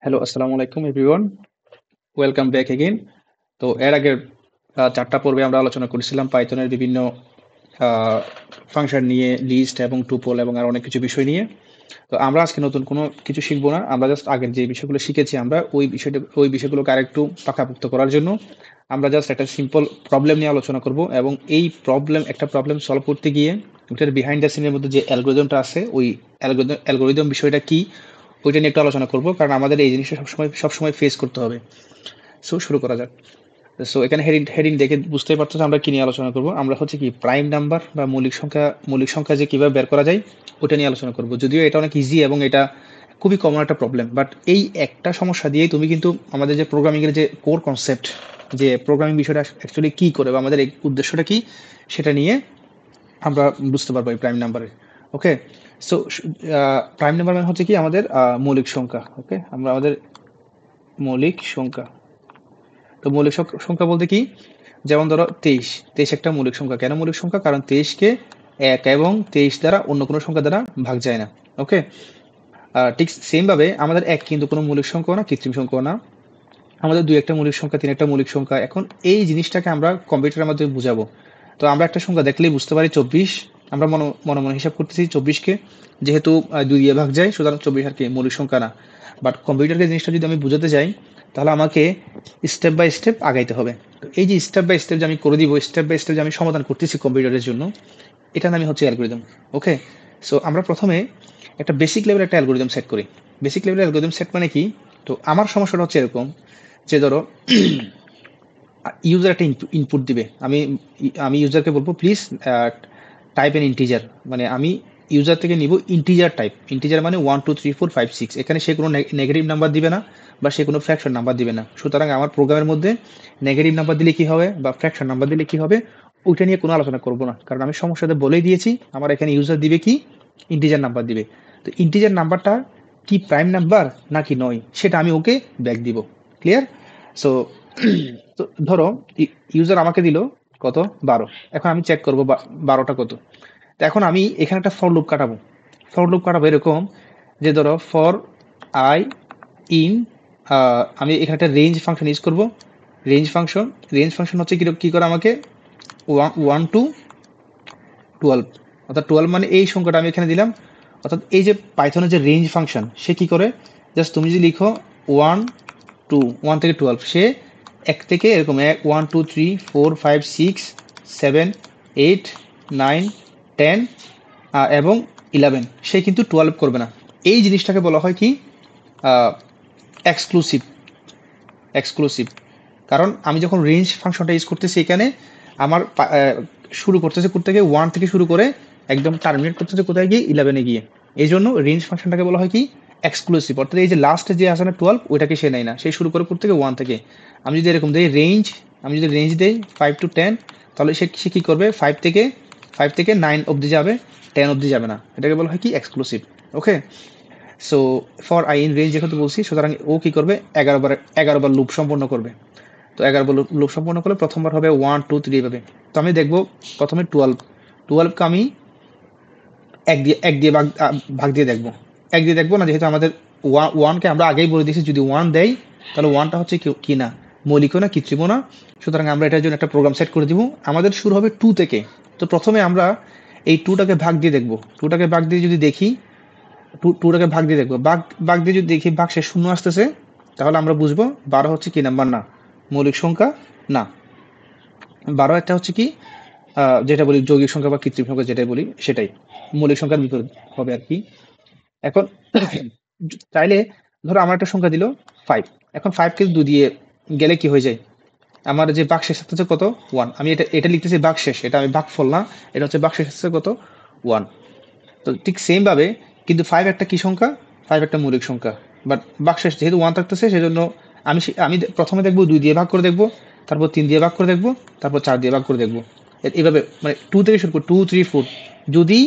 Hello, আসসালামু আলাইকুম everyone. Welcome back again. তো এর আগের ৪ টা পর্বে আমরা আলোচনা করেছিলাম পাইথনের বিভিন্ন আ ফাংশন নিয়ে, লিস্ট এবং টুপল এবং আরো অনেক কিছু বিষয় নিয়ে। তো আমরা আজকে নতুন কোনো কিছু শিখব না। আমরা জাস্ট আগের যে বিষয়গুলো শিখেছি আমরা ওই বিষয়গুলোকে আরেকটু পাকাপোক্ত করার জন্য আমরা জাস্ট একটা সিম্পল প্রবলেম নিয়ে আলোচনা করব এবং এই একটা প্রবলেম সলভ করতে গিয়ে ওটার বিহাইন্ড দ্য সিনের মধ্যে যে অ্যালগরিদমটা আছে ওই অ্যালগরিদম বিষয়টা কি ওইটা নিয়ে একটু আলোচনা করব। কারণ আমাদের এই জিনিসটা সবসময় ফেস করতে হবে। সো শুরু করা যাক। সো এখানে হেডিং হেডিং দেখে বুঝতেই পারছো যে আমরা কি নিয়ে আলোচনা করব। আমরা হচ্ছে কি প্রাইম নাম্বার বা মৌলিক সংখ্যা যে কিভাবে বের করা যায় ওটা নিয়ে আলোচনা করব। যদিও এটা অনেক ইজি এবং এটা খুবই কমন একটা প্রবলেম, বাট এই একটা সমস্যা দিয়েই তুমি কিন্তু আমাদের যে প্রোগ্রামিং এর যে কোর কনসেপ্ট, যে প্রোগ্রামিং বিষয়টা অ্যাকচুয়ালি কি করে বা আমাদের এই উদ্দেশ্যটা কি সেটা নিয়ে আমরা বুঝতে পারবো এই প্রাইম নাম্বারের। ওকে, সো প্রাইম নাম্বার মানে হচ্ছে কি আমাদের মৌলিক সংখ্যা। ওকে, আমরা আমাদের মৌলিক সংখ্যা। তো সংখ্যা বলতে কি, যেমন ধরো 23 একটা মৌলিক সংখ্যা। কেন মৌলিক সংখ্যা? কারণ 23-কে 1 এবং 23 দ্বারা অন্য কোনো সংখ্যা দ্বারা ভাগ যায় না। ওকে, ঠিক সেম ভাবে আমাদের 1 কিন্তু কোনো মৌলিক সংখ্যা না, কৃত্রিম সংখ্যা না। আমাদের 2 একটা মৌলিক সংখ্যা, 3 একটা মৌলিক সংখ্যা। এখন এই জিনিসটাকে আমরা কম্পিউটারের মাধ্যমে বুঝাবো। তো আমরা একটা সংখ্যা দেখলেই বুঝতে পারি 24। আমরা মনে মনে হিসাব করতেছি 24-কে, যেহেতু 2 দিয়ে ভাগ যায় সুতরাং 24 আর কি মৌলিক সংখ্যা না। বাট কম্পিউটারকে জিনিসটা যদি আমি বুঝাতে যাই তাহলে আমাকে স্টেপ বাই স্টেপ আগাইতে হবে। তো এই যে স্টেপ বাই স্টেপ যে আমি করে দিব, স্টেপ বাই স্টেপ যে আমি সমাধান করতেছি কম্পিউটারের জন্য, এটার নামই হচ্ছে অ্যালগরিদম। ওকে, সো আমরা প্রথমে একটা বেসিক লেভেলের একটা অ্যালগরিদম সেট করি। বেসিক লেভেলের অ্যালগরিদম সেট মানে কি? তো আমার সমস্যাটা হচ্ছে এরকম যে ধরো ইউজার একটা ইনপুট দিবে। আমি আমি ইউজারকে বলবো প্লিজ টাইপ এন ইন্টিজার, মানে আমি ইউজার থেকে নিব ইন্টিজার টাইপ। ইন্টিজার মানে 1 2 3 4 5 6। এখানে সে কোনো নেগেটিভ নাম্বার দিবে না বা সে কোনো ফ্র্যাকশন নাম্বার দিবে না। সুতরাং আমার প্রোগ্রামের মধ্যে নেগেটিভ নাম্বার দিলে কি হবে বা ফ্র্যাকশন নাম্বার দিলে কি হবে ওইটা নিয়ে কোনো আলোচনা করব না, কারণ আমি সমস্যাটা বলেই দিয়েছি। আমার এখানে ইউজার দিবে কি, ইন্টিজার নাম্বার দিবে। তো ইন্টিজার নাম্বারটা কি প্রাইম নাম্বার নাকি নয় সেটা আমি ওকে ব্যাক দিব। ক্লিয়ার? সো তো ধরো ইউজার আমাকে দিল কত, 12। এখন আমি চেক করবো 12টা কত। তো এখন আমি এখানে একটা ফর লুপ কাটাবো। ফর লুপ কাটাবো এরকম যে ধরো ফর আই ইন, আমি এখানে একটা রেঞ্জ ফাংশন ইউজ করব। রেঞ্জ ফাংশন হচ্ছে কি করে আমাকে 1 to 12, অর্থাৎ 12 মানে এই সংখ্যাটা আমি এখানে দিলাম। অর্থাৎ এই যে পাইথনের যে রেঞ্জ ফাংশন সে কি করে, জাস্ট তুমি যদি লিখো 1 থেকে 12, সে 1 থেকে এরকম 1 2 3 4 5 6 7 8 9 10 এবং 11, সে কিন্তু 12 করবে না। এই জিনিসটাকে বলা হয় কি, এক্সক্লুসিভ। এক্সক্লুসিভ কারণ আমি যখন রেঞ্জ ফাংশনটা ইউজ করতেছি এখানে আমার শুরু করতেছে কোথা থেকে, 1 থেকে শুরু করে একদম টার্মিনেট করতেছে কোথায় গিয়ে, 11-এ গিয়ে। এই জন্য রেঞ্জ ফাংশনটাকে বলা হয় কি, এক্সক্লুসিভ। অর্থাৎ এই যে লাস্টে যে আসে না 12, ওইটাকে সে নেয় না, সে শুরু করে থেকে 1 থেকে। আমি যদি এরকম দিই রেঞ্জ, আমি যদি রেঞ্জ দিই 5 to 10, তাহলে সে কি করবে, 5 থেকে 9 অবধি যাবে, 10 অবধি যাবে না। এটাকে বলা হয় কি, exclusive. Okay, so for I in range যেহেতু বলছি সুতরাং ও কি করবে, 11বার লুপ সম্পন্ন করবে। তো 11বার লুপ সম্পন্ন করলে প্রথমবার হবে 1 2 3 এভাবে। তো আমি দেখবো প্রথমে 12কে আমি এক দিয়ে ভাগ দিয়ে দেখবো। এক দিয়ে দেখবো না, যেহেতু আমাদের ওয়ানকে আমরা আগেই বলে দিয়েছি যদি 1 দেয় তাহলে 1টা হচ্ছে কি না, মৌলিকও না, কৃত্রিমও না। সুতরাং আমরা এটার জন্য একটা প্রোগ্রাম সেট করে দিব। আমাদের শুরু হবে 2 থেকে। তো প্রথমে আমরা এই 2টাকে ভাগ দিয়ে দেখবো। 2টাকে ভাগ দিয়ে যদি দেখি, 2টাকে ভাগ দিয়ে দেখবো, ভাগ দিয়ে যদি দেখি ভাগ শেষ শূন্য আসতেছে, তাহলে আমরা বুঝবো 12 হচ্ছে কি নাম্বার না, মৌলিক সংখ্যা না। 12 একটা হচ্ছে কি, যেটা বলি যৌগিক সংখ্যা বা কৃত্রিম সংখ্যা যেটাই বলি সেটাই, মৌলিক সংখ্যার বিপরীত হবে আর কি। এখন চাইলে ধরো আমার একটা সংখ্যা দিল 5। এখন 5কে 2 দিয়ে গেলে কি হয়ে যায়, আমার যে ভাগ শেষ হচ্ছে কত, 1। আমি এটা এটা লিখতেছি ভাগ শেষ, এটা আমি ভাগ ফল না, এটা হচ্ছে ভাগ শেষ হচ্ছে কত, 1। তো ঠিক সেম ভাবে কিন্তু 5 একটা কি সংখ্যা, 5 একটা মৌলিক সংখ্যা। বাট ভাগশেষ যেহেতু 1 থাকতেছে সেজন্য আমি প্রথমে দেখবো 2 দিয়ে ভাগ করে দেখবো, তারপর 3 দিয়ে ভাগ করে দেখবো, তারপর 4 দিয়ে ভাগ করে দেখবো। এইভাবে মানে 2 থেকে শুরু করবো, 2 3 4। যদি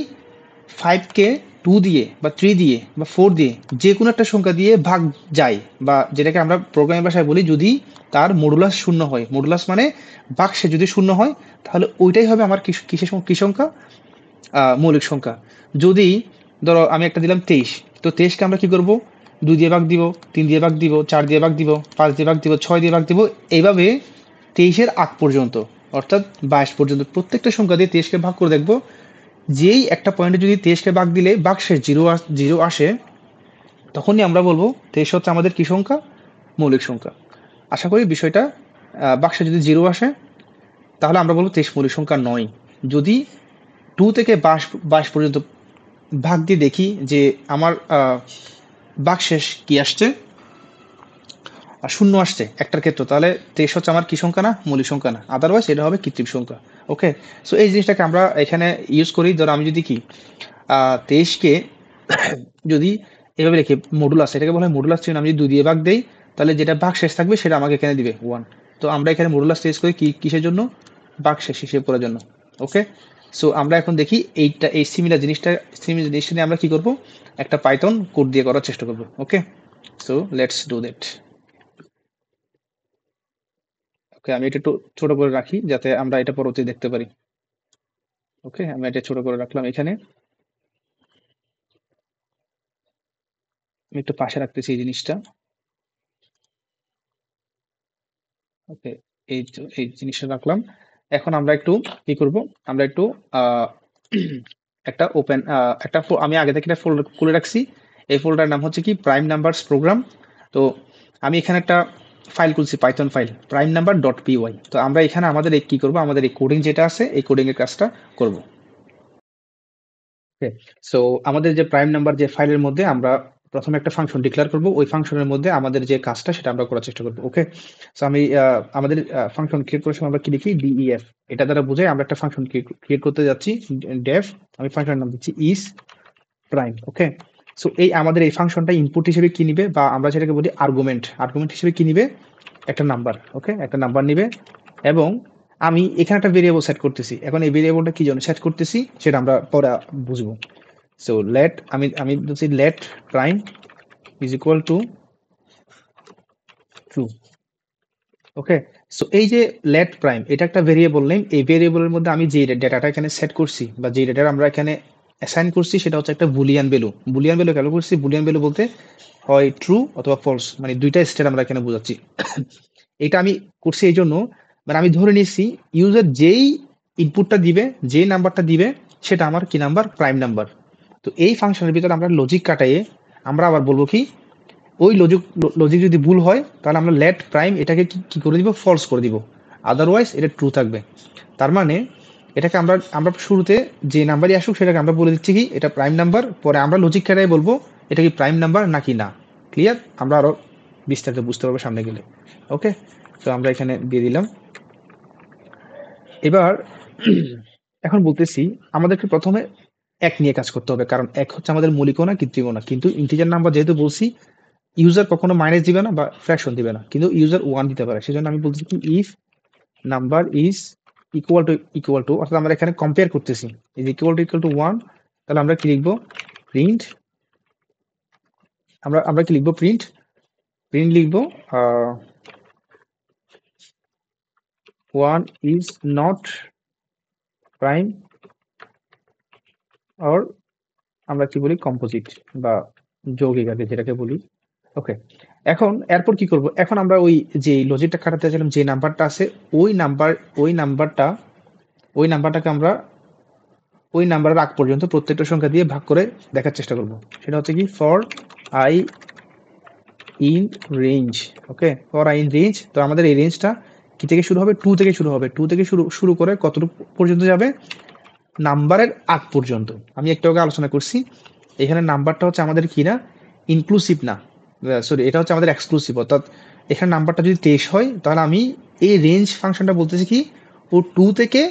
5কে 2 দিয়ে বা 3 দিয়ে বা 4 দিয়ে যে কোনো একটা সংখ্যা দিয়ে ভাগ যায়, বা যেটাকে আমরা প্রোগ্রামিং ভাষায় বলি যদি তার মডুলাস শূন্য হয়, মডুলাস মানে ভাগশেষ যদি শূন্য হয়, তাহলে ওইটাই হবে আমার কি সংখ্যা, মৌলিক সংখ্যা। যদি ধরো আমি একটা দিলাম 23, তো 23কে আমরা কি করব, 2 দিয়ে ভাগ দিব, 3 দিয়ে ভাগ দিব, 4 দিয়ে ভাগ দিব, 5 দিয়ে ভাগ দিব, 6 দিয়ে ভাগ দিব, এইভাবে 23-এর আগ পর্যন্ত অর্থাৎ 22 পর্যন্ত প্রত্যেকটা সংখ্যা দিয়ে 23-কে ভাগ করে দেখব। যেই একটা পয়েন্টে যদি 23-কে ভাগ দিলে বাক্সের জিরো আসে, তখনই আমরা বলবো 23 হচ্ছে আমাদের কি সংখ্যা? মৌলিক সংখ্যা। আশা করি বিষয়টা বাক্সে যদি জিরো আসে তাহলে আমরা বলবো 23 মৌলিক সংখ্যা নয়। যদি 2 থেকে 22 পর্যন্ত ভাগ দিয়ে দেখি যে আমার বাক্সেস কি আসছে, শূন্য আসছে একটার ক্ষেত্রে, তাহলে 23 হচ্ছে আমার কি সংখ্যা না? মৌলিক সংখ্যা না, আদারওয়াইজ এটা হবে কৃত্রিম সংখ্যা। ওকে, সো এই জিনিসটাকে আমরা এখানে ইউজ করি। ধরো আমি যদি কি 23-কে যদি এভাবে লিখি মডুলাস, এটাকে বলা হয় মডুলাস চিহ্ন। আমি যদি 2 দিয়ে ভাগ দেই তাহলে যেটা ভাগ শেষ থাকবে সেটা আমাকে এখানে দিবে 1। তো আমরা এখানে মডুলাস ইউজ করি কিসের জন্য? ভাগ শেষ হিসেব করার জন্য। ওকে, সো আমরা এখন দেখি এই সিমিলার জিনিসটা নিয়ে আমরা কি করব? একটা পাইথন কোড দিয়ে করার চেষ্টা করব। ওকে, সো লেটস ডু দ্যাট। ওকে, আমি এটা একটু ছোট করে রাখি যাতে আমরা এটা পরবর্তীতে দেখতে পারি। ওকে, আমি এটা ছোট করে রাখলাম এখানে। আমি একটু পাশে রাখতেছি এই জিনিসটা। ওকে, এই জিনিসটা রাখলাম। এখন আমরা একটু কি করব? আমরা একটু একটা ওপেন আমি আগে থেকে একটা ফোল্ডার খুলে রাখছি। এই ফোল্ডার নাম হচ্ছে কি প্রাইম নাম্বারস প্রোগ্রাম। তো আমি এখানে একটা ফাইল খুলছি, Python file prime number dot PY. তো আমরা এখানে আমাদের এই কি করব? আমাদের এই কোডিং যেটা আছে এই কোডিং এর কাজটা করব। ওকে, সো আমাদের যে প্রাইম নাম্বার যে ফাইলের মধ্যে আমরা প্রথমে একটা ফাংশন ডিক্লেয়ার করব, ওই ফাংশনের মধ্যে আমাদের যে কাজটা সেটা আমরা করার চেষ্টা করব। ওকে, সো আমি আমাদের ফাংশন ক্রিয়েট করার সময় আমরা কি লিখি? ডিইএফ। এটা দ্বারা বোঝাই আমরা একটা ফাংশন ক্রিয়েট করতে যাচ্ছি। ডেফ, আমি ফাংশনের নাম দিচ্ছি ইজ প্রাইম। ওকে, সো আমাদের এই ফাংশনটা ইনপুট হিসেবে কি নিবে, বা আমরা যেটাকে বলি আর্গুমেন্ট হিসেবে কি নিবে? একটা নাম্বার। ওকে, একটা নাম্বার নিবে, এবং আমি এখানে একটা ভেরিয়েবল সেট করতেছি। এখন এই ভেরিয়েবলটা কি জন্য সেট করতেছি সেটা আমরা পরে বুঝবো। সো লেট আমি বলছি let prime is equal to true. Okay, so এই যে লেট প্রাইম এটা একটা ভেরিয়েবল নেম। এই ভেরিয়েবলের মধ্যে আমি যে ডেটাটা এখানে সেট করছি বা যে ডেটা আমরা এখানে অ্যাসাইন করছি সেটা হচ্ছে একটা বুলিয়ান ভ্যালু। বুলিয়ান ভ্যালু কেন করছি? বুলিয়ান ভ্যালু বলতে হয় ট্রু অথবা ফলস, মানে দুইটা স্টেট আমরা এখানে বোঝাচ্ছি। এটা আমি করছি এই জন্য, মানে আমি ধরে নিচ্ছি ইউজার যেই ইনপুটটা দিবে, যে নাম্বারটা দিবে সেটা আমার কি নাম্বার? Prime number. তো এই ফাংশনের ভিতরে আমরা লজিক কাটাইয়ে আমরা আবার বলবো কি, ওই লজিক যদি ভুল হয় তাহলে আমরা লেট প্রাইম এটাকে কি করে দিব? ফলস করে দিব, আদারওয়াইজ এটা ট্রু থাকবে। তার মানে এটাকে আমরা শুরুতে যে নাম্বারই আসুক সেটাকে আমরা বলে দিচ্ছি কি এটা প্রাইম নাম্বার, পরে আমরা লজিক কাটাই বলবো এটা কি প্রাইম নাম্বার নাকি না। ক্লিয়ার? আমরা আরো বিস্তারিত বুঝতে পারবো সামনে গেলে। ওকে, তো আমরা এখানে দিয়ে দিলাম। এবার এখন বলতেছি আমাদেরকে প্রথমে এক নিয়ে কাজ করতে হবে, কারণ এক হচ্ছে আমাদের মৌলিকও না কৃত্রিমও না। কিন্তু ইন্টিজার নাম্বার যেহেতু বলছি, ইউজার কখনো মাইনাস দিবে না বা ফ্র্যাকশন দিবে না, কিন্তু ইউজার 1 দিতে পারে। সেজন্য আমি বলতেছি কি if number is equal two, অর্থাৎ আমরা এখানে কম্পেয়ার করতেছি, ইজ ইকুয়াল টু 1, তাহলে আমরা কি লিখবো? প্রিন্ট, আমরা কি লিখবো? প্রিন্ট লিখবো 1 ইজ নট প্রাইম, অর আমরা কি বলি? কম্পোজিট বা যৌগিক আগে যেটাকে বলি। ওকে, এখন এরপর কি করব? এখন আমরা ওই যে লজিকটা খাটাতে চাইলাম, যে নাম্বারটা আছে ওই নাম্বারটাকে আমরা ওই নাম্বারের আগ পর্যন্ত প্রত্যেকটা সংখ্যা দিয়ে ভাগ করে দেখার চেষ্টা করব। সেটা হচ্ছে কি for I in range. Okay, for I in range. তো আমাদের এই রেঞ্জটা কি থেকে শুরু হবে? 2 থেকে শুরু হবে। 2 থেকে শুরু করে কতটুকু পর্যন্ত যাবে? নাম্বারের আগ পর্যন্ত। আমি একটু আগে আলোচনা করছি এখানে নাম্বারটা হচ্ছে আমাদের কি না? ইনক্লুসিভ না, সরি, এটা হচ্ছে আমাদের এক্সক্লুসিভ। অর্থাৎ এখানে নাম্বারটা যদি 23 হয় তাহলে আমি এই রেঞ্জ ফাংশনটা বলতেছি কি ও 2 থেকে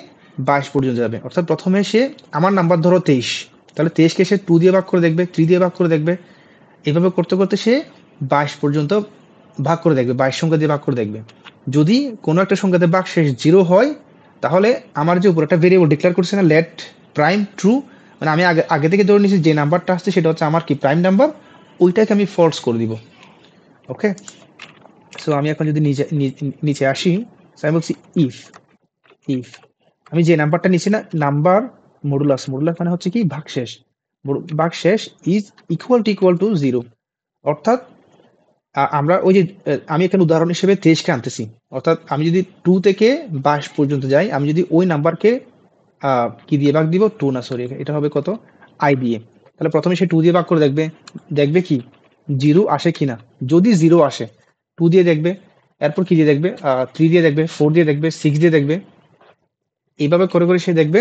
22 পর্যন্ত যাবে। অর্থাৎ প্রথমে সে আমার নাম্বার ধরো 23, তাহলে 23-কে সে 2 দিয়ে ভাগ করে দেখবে, 3 দিয়ে ভাগ করে দেখবে, এভাবে করতে করতে সে 22 পর্যন্ত ভাগ করে দেখবে, 22 সংখ্যা দিয়ে ভাগ করে দেখবে। যদি কোনো একটা সংখ্যাতে ভাগ শেষ 0 হয় তাহলে আমার যে উপর একটা ভেরিয়েবল ডিক্লেয়ার করছে না লেট প্রাইম ট্রু, মানে আমি আগে থেকে ধরে নিয়েছি যে নাম্বারটা আসছে সেটা হচ্ছে আমার কি প্রাইম নাম্বার, ওইটাকে আমি ফলস করে দিব। ওকে, সো আমি এখন যদি নিচে আসি, আমি বলছি ইফ ইফ আমি যে নাম্বারটা নিচ্ছি না, নাম্বার মডুলাস মানে হচ্ছে কি ভাগশেষ, ভাগশেষ ইজ ইকুয়াল টু 0। অর্থাৎ আমরা ওই যে আমি এখানে উদাহরণ হিসেবে 23 কে আনতেছি। অর্থাৎ আমি যদি 2 থেকে 22 পর্যন্ত যাই, আমি যদি ওই নাম্বারকে কি দিয়ে ভাগ দিব, 2 না সরি, এটা হবে কত, I দিয়ে। তাহলে প্রথমে সে 2 দিয়ে ভাগ করে দেখবে, দেখবে কি 0 আসে কিনা। যদি 0 আসে 2 দিয়ে দেখবে, এরপর কি দিয়ে দেখবে, 3 দিয়ে দেখবে, 4 দিয়ে দেখবে, 6 দিয়ে দেখবে। এইভাবে করে করে সে দেখবে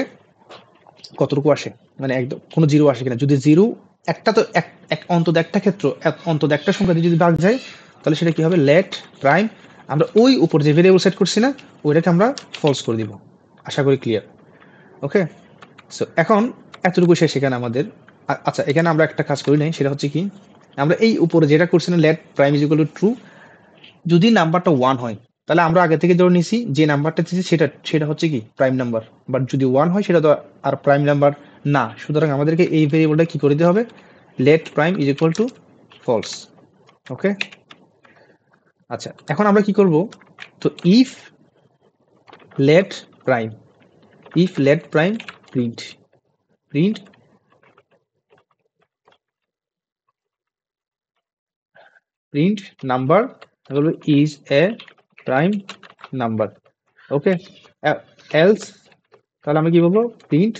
কতটুকু আসে, মানে একদম কোনো 0 আসে কিনা। যদি 0 একটা, তো অন্তত একটা ক্ষেত্র, অন্তত একটা সংখ্যা দিয়ে যদি ভাগ যায়, তাহলে সেটা কি হবে, লেট প্রাইম। আমরা ওই উপর যে ভেরিয়েবল সেট করছি না, ওইটাকে আমরা ফলস করে দিব। আশা করি ক্লিয়ার। ওকে, সো এখন এতটুকু শেষ এখানে আমাদের। আচ্ছা, এখানে আমরা একটা কাজ করি নাই, সেটা হচ্ছে কি, আমরা এই উপরে যেটা করছি না, let prime is equal to true, যদি নাম্বারটা 1 হয় তাহলে আমরা আগে থেকে ধরে নিছি যে নাম্বারটা দিচ্ছি সেটা সেটা হচ্ছে কি প্রাইম নাম্বার। বাট যদি 1 হয় সেটা তো আর প্রাইম নাম্বার না। সুতরাং আমাদেরকে এই ভেরিয়েবলটা কি করে দিতে হবে, let prime is equal to false. Okay, আচ্ছা এখন আমরা কি করব, তো if let prime, if let prime print, print print number is a prime number. Okay, else, তাহলে আমরা কি বলবো, print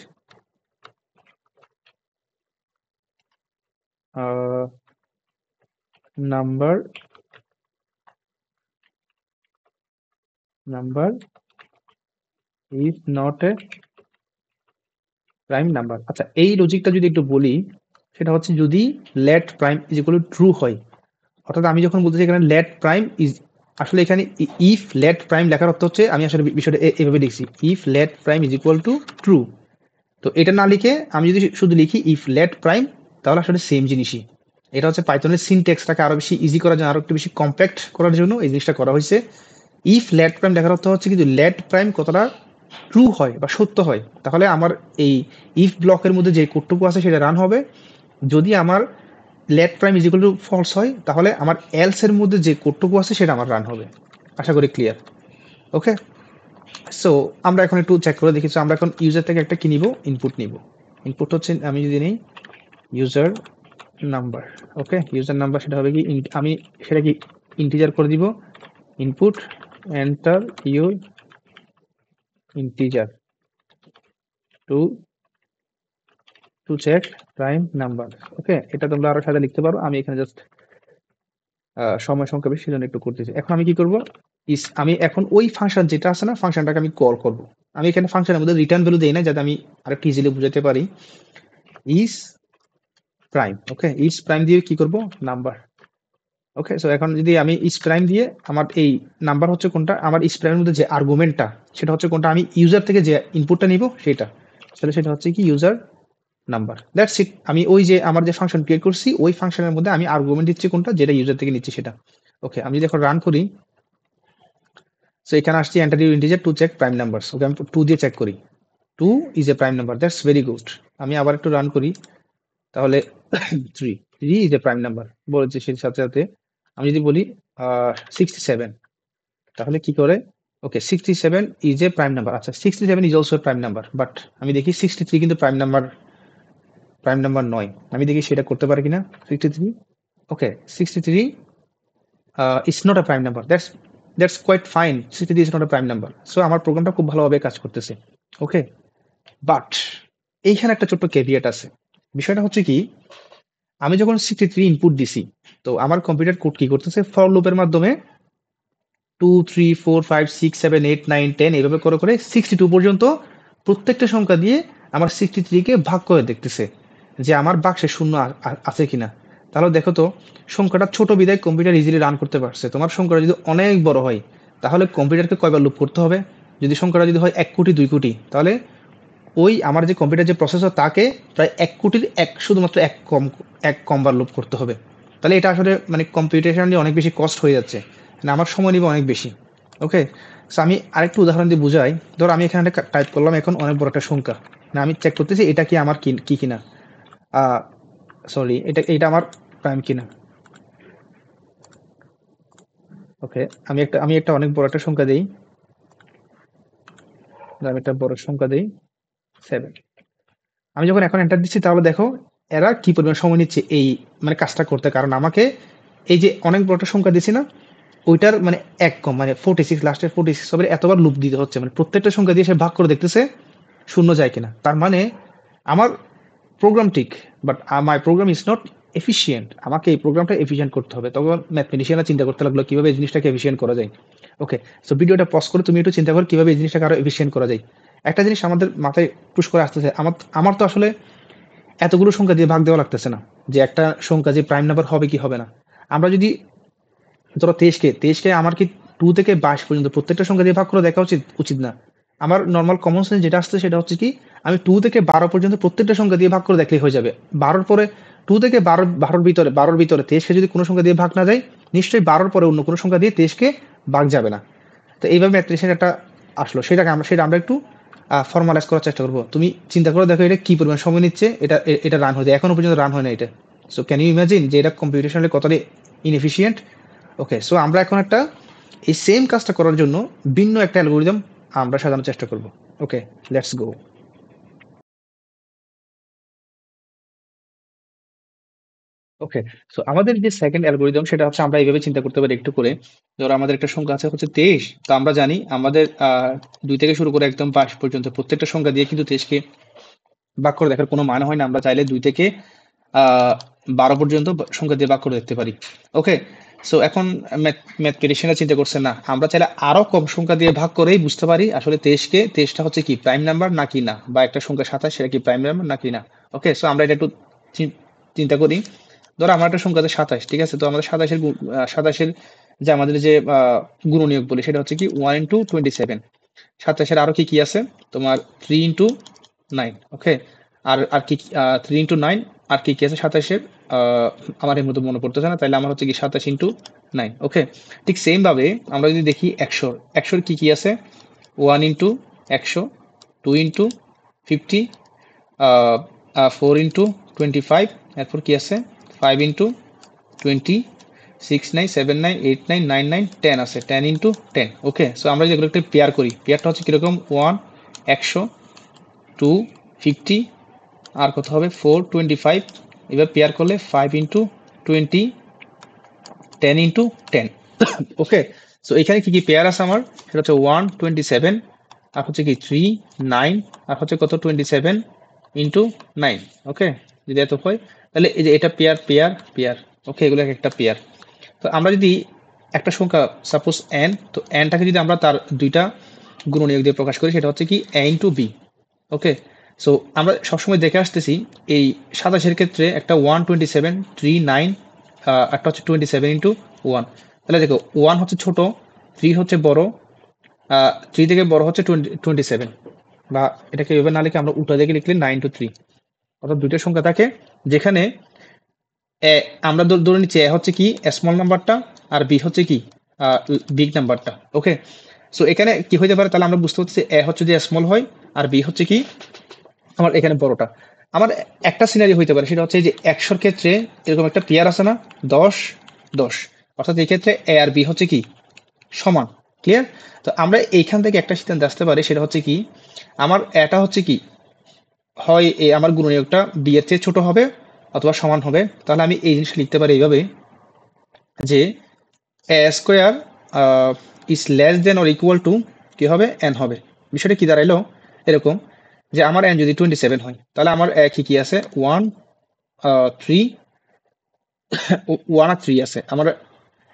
number, number is not a prime number. আচ্ছা, এই লজিকটা যদি একটু বলি, সেটা হচ্ছে যদি let prime is equal to true হয়, অর্থাৎ আমি যখন বলতেছি এখানে লেট প্রাইম ইজ, আসলে এখানে ইফ লেট প্রাইম লেখার অর্থ হচ্ছে, আমি আসলে বিষয়টা এভাবে লিখছি, if let prime is equal to true. তো এটা না লিখে আমি যদি শুধু লিখি ইফ লেট প্রাইম, তাহলে আসলে সেম জিনিসই। এটা হচ্ছে পাইথনের সিনট্যাক্সটাকে আরো বেশি ইজি করার জন্য, আরো একটু বেশি কম্প্যাক্ট করার জন্য এই জিনিসটা করা হয়েছে। ইফ লেট প্রাইম লেখার অর্থ হচ্ছে কিন্তু লেট প্রাইম কতটা ট্রু হয় বা সত্য হয়, তাহলে আমার এই ইফ ব্লকের মধ্যে যে কোডটুকু আছে সেটা রান হবে। যদি আমার let prime is equal to false হয়, তাহলে আমার এলস এর মধ্যে যে কোডটুকু আছে সেটা আমার রান হবে। আশা করি ক্লিয়ার। ওকে, সো আমরা এখন একটু চেক করে দেখি। আমরা এখন ইউজার থেকে একটা কি নিব, ইনপুট নিব। ইনপুট হচ্ছে, আমি যদি নেই user number, okay, user number সেটা হবে কি, আমি সেটা কি ইন্টিজার করে দিব, input enter your integer to to check prime number. Okay, এটা তোমরা আরো সাথে লিখতে পারো, আমি এখানে জাস্ট সময় সংখ্যা বেশি জন্য একটু করতেছি। এখন আমি কি করব, ইস আমি এখন ওই ফাংশন যেটা আছে না, ফাংশনটাকে আমি কল করব। আমি এখানে ফাংশনের মধ্যে রিটার্ন ভ্যালু দেই না, যাতে আমি আরেকটু ইজিলি বুঝাতে পারি। ইস প্রাইম, ওকে, ইস প্রাইম দিয়ে কি করব, নাম্বার। ওকে, সো এখন যদি আমি ইস প্রাইম দিয়ে, আমার এই নাম্বার হচ্ছে কোনটা, আমার ইস প্রাইমের মধ্যে যে আর্গুমেন্টটা সেটা হচ্ছে কোনটা, আমি ইউজার থেকে যে ইনপুটটা নিব সেটা, তাহলে সেটা হচ্ছে কি ইউজার নাম্বার। That's it. আমি ওই যে আমার যে ফাংশন ক্রিয়েট করছি ওই ফাংশনের মধ্যে আমি আর্গুমেন্ট দিচ্ছি কোনটা, যেটা ইউজার থেকে নিচ্ছি সেটা। ওকে, আমি যদি এখন রান করি, সো এখানে আসছি enter your integer to check prime numbers. Okay, আমি 2 দিয়ে চেক করি, 2 is a prime number, that's very good. আমি আবার একটু রান করি, তাহলে 3, 3 ইজ এ প্রাইম নাম্বার বলেছে। সেই সাথে সাথে আমি যদি বলি 67, তাহলে কি করে, ওকে 67 ইজ এ প্রাইম নাম্বার। আচ্ছা, 67 is also a prime number, but আমি দেখি 63 কিন্তু প্রাইম নাম্বার, প্রাইম নাম্বার নয়। আমি দেখি সেটা করতে পারি কিনা। 63, okay 63 is not a prime number, that's quite fine. 63 is not a prime number. So আমার প্রোগ্রামটা খুব ভালোভাবে কাজ করতেছে। ওকে, বাট এইখানে একটা ছোট্ট ক্যাভিয়েট আছে। বিষয়টা হচ্ছে কি, আমি যখন 63 ইনপুট দিছি, তো আমার কম্পিউটার কোড কি করতেছে, ফর লুপের মাধ্যমে 2 3 4 5 6 7 8 9 10 এইভাবে করে করে 62 পর্যন্ত প্রত্যেকটা সংখ্যা দিয়ে আমার 63 কে ভাগ করে দেখতেছে যে আমার বাক্সে শূন্য আছে কিনা। তাহলে দেখো তো, সংখ্যাটা ছোট বিধায় কম্পিউটার ইজিলি রান করতে পারছে। তোমার সংখ্যাটা যদি অনেক বড় হয়, তাহলে কম্পিউটারকে কয়বার লুপ করতে হবে। যদি সংখ্যাটা যদি হয় 1 কোটি 2 কোটি, তাহলে ওই আমার যে কম্পিউটার যে প্রসেসর তাকে প্রায় 1 কোটির শুধুমাত্র এক কমবার লুপ করতে হবে। তাহলে এটা আসলে মানে কম্পিউটেশনালি অনেক বেশি কস্ট হয়ে যাচ্ছে, মানে আমার সময় নিবে অনেক বেশি। ওকে, সো আমি আরেকটু উদাহরণ দিয়ে বুঝাই। ধর আমি এখানে টাইপ করলাম এখন অনেক বড় একটা সংখ্যা, না আমি চেক করতেছি এটা কি আমার কি কিনা, সরি এটা আমার প্রাইম কিনা। ওকে, আমি একটা অনেক বড় একটা সংখ্যা দিই, আমি একটা বড় সংখ্যা দিই 7। আমি যখন এখন এন্টার দিচ্ছি, তাহলে দেখো এরা কি পরিমাণ সময় নিচ্ছে এই মানে কাজটা করতে। কারণ আমাকে এই যে অনেক বড় একটা সংখ্যা দিছি না, ওইটার মানে এক কম, মানে 46, লাস্টের 46 হবে এতবার লুপ দিতে হচ্ছে, মানে প্রত্যেকটা সংখ্যা দিয়ে সে ভাগ করে দেখতেছে শূন্য যায় কিনা। তার মানে আমার প্রোগ্রাম ঠিক, but my programme is not efficient. আমাকে এই প্রোগ্রামটা এফিসিয়েন্ট করতে হবে। তখন ম্যাথমেটিশিয়ানরা চিন্তা করতে লাগলো কিভাবে এই জিনিসটাকে এফিসিয়েন্ট করা যায়। ওকে, সো ভিডিওটা পজ করে তুমি একটু চিন্তা করো কিভাবে এই জিনিসটাকে আরো এফিসিয়েন্ট করা যায়। একটা জিনিস আমাদের মাথায় পুশ করে আসতেছে, আমার আমার তো আসলে এতগুলো সংখ্যা দিয়ে ভাগ দেওয়া লাগতেছে না যে একটা সংখ্যা যে প্রাইম নাম্বার হবে কি হবে না। আমরা যদি ধরো 23কে আমার কি 2 থেকে 22 পর্যন্ত প্রত্যেকটা সংখ্যা দিয়ে ভাগ করে দেখা উচিত উচিত না। আমার নর্মাল কমন সেন্স যেটা আসছে সেটা হচ্ছে কি, আমি 2 থেকে 12 পর্যন্ত প্রত্যেকটা সংখ্যা দিয়ে ভাগ করে দেখলেই হয়ে যাবে। 12 পরে 2 থেকে 12 ভিতরে 23কে যদি কোনো সংখ্যা দিয়ে ভাগ না যায়, নিশ্চয়ই 12 পরে অন্য কোনো সংখ্যা দিয়ে 23কে ভাগ যাবে না। তো এইভাবে ম্যাট্রিক্সের একটা আসলো, সেটা আমরা একটু ফর্মালাইজ করার চেষ্টা করবো। তুমি চিন্তা করে দেখো এটা কি পরিমাণ সময় নিচ্ছে, এটা রান হয়ে যায়, এখনো পর্যন্ত রান হয় না এটা। সো ক্যান ইউ ইমাজিন যে এটা কম্পিউটেশনালি কতটা ইনএফিসিয়েন্ট। ওকে, সো আমরা এখন একটা এই সেম কাজটা করার জন্য ভিন্ন একটা অ্যালগোরিদম আমরা সাজানোর চেষ্টা করব। ওকে, লেটস গো। ওকে, সো আমাদের যে সেকেন্ড অ্যালগোরিদম সেটা হচ্ছে আমরা এইভাবে চিন্তা করতে পারি একটু করে। ধরো আমাদের একটা সংখ্যা আছে হচ্ছে 23, তো আমরা জানি আমাদের 2 থেকে শুরু করে একদম 22 পর্যন্ত প্রত্যেকটা সংখ্যা দিয়ে কিন্তু 23কে ভাগ করে দেখার কোনো মানে হয় না। আমরা চাইলে 2 থেকে 12 পর্যন্ত সংখ্যা দিয়ে ভাগ করে দেখতে পারি। ওকে, সো এখন ম্যাথমেটিশিয়ানরা চিন্তা করছে না, আমরা চাইলে আরো কম সংখ্যা দিয়ে ভাগ করেই বুঝতে পারি আসলে 23টা হচ্ছে কি প্রাইম নাম্বার নাকি না, বা একটা সংখ্যা 27 সেটা কি প্রাইম নাম্বার নাকি না। ওকে, সো আমরা এটা একটু চিন্তা করি। ধরো আমার একটা সংখ্যা আছে 27, ঠিক আছে, তো আমাদের 27-এর যে আমাদের যে গুণনীয়ক বলি সেটা হচ্ছে কি 1 ইন্টু 27। 27-এর আরো কি কি আছে তোমার 3 ইন্টু 9। ওকে, আর আর কি 3 ইন্টু 9, আর কি কি আছে 27-এর, আমার এর মধ্যে মনে পড়তেছে না, তাইলে আমার হচ্ছে কি 27 ইন্টু 9। ওকে, ঠিক সেম ভাবে আমরা যদি দেখি 100-এর কি কি আছে 1 ইন্টু 100, 2 ইন্টু 50, 4 ইন্টু 25, এরপর কি আছে 5 ইন্টু 20, 6 9 7 9 8 9 9 9 10 আছে 10 ইন্টু 10। ওকে, সো আমরা যেগুলো একটা পেয়ার করি, পেয়ারটা হচ্ছে কিরকম 1 100, 2 50, আর কত হবে 4 25। এবার পেয়ার করলে 5 ইন্টু 20, 10 ইন্টু 10। ওকে, সো এখানে কি কি পেয়ার আছে আমার, সেটা হচ্ছে 1 27, আর হচ্ছে কি 3 9, আর হচ্ছে কত 27 ইন্টু 9। ওকে, যদি এত হয় তাহলে এই যে এটা পেয়ার পেয়ার পেয়ার। ওকে, এগুলো একটা পেয়ার। তো আমরা যদি একটা সংখ্যা সাপোজ n, তো nটাকে যদি আমরা তার দুইটা গুণনীয়ক দিয়ে প্রকাশ করি সেটা হচ্ছে কি a into b। Okay, so আমরা সবসময় দেখে আসতেছি এই 27-এর ক্ষেত্রে একটা 127 3 9, একটা হচ্ছে 27 ইন্টু 1। তাহলে দেখো 1 হচ্ছে ছোট, 3 হচ্ছে বড়, 3 থেকে বড় হচ্ছে 27, বা এটাকে এভাবে না লিখে আমরা উল্টা দিকে লিখলে 9 টু 3। অর্থাৎ দুইটা সংখ্যা থাকে যেখানে আমরা ধরে নিচ্ছি এ হচ্ছে কি স্মল নাম্বারটা, আর বি হচ্ছে কি বিগ নাম্বারটা। ওকে, সো এখানে কি হইতে পারে, তাহলে আমরা বুঝতে পারছি এ হচ্ছে যে স্মল হয়, আর বি হচ্ছে কি আমার এখানে বড়টা। আমার একটা সিনারি হইতে পারে, সেটা হচ্ছে যে 100-এর ক্ষেত্রে এরকম একটা পেয়ার আছে না 10 10, অর্থাৎ এই ক্ষেত্রে এ আর বি হচ্ছে কি সমান। ক্লিয়ার? তো আমরা এইখান থেকে একটা সিদ্ধান্ত আসতে পারি, সেটা হচ্ছে কি আমার এটা হচ্ছে কি হয় আমার গুণনীয়কটা বি এর চেয়ে ছোট হবে অথবা সমান হবে। তাহলে আমি এই জিনিসটা লিখতে পারি এইভাবে যে a square is less than or equal to কি হবে এন হবে। বিষয়টা কি দাঁড়াইলো এরকম, যে আমার এন যদি 27 হয় তাহলে আমার কি কি আছে 1 3, 1 আর 3 আছে আমার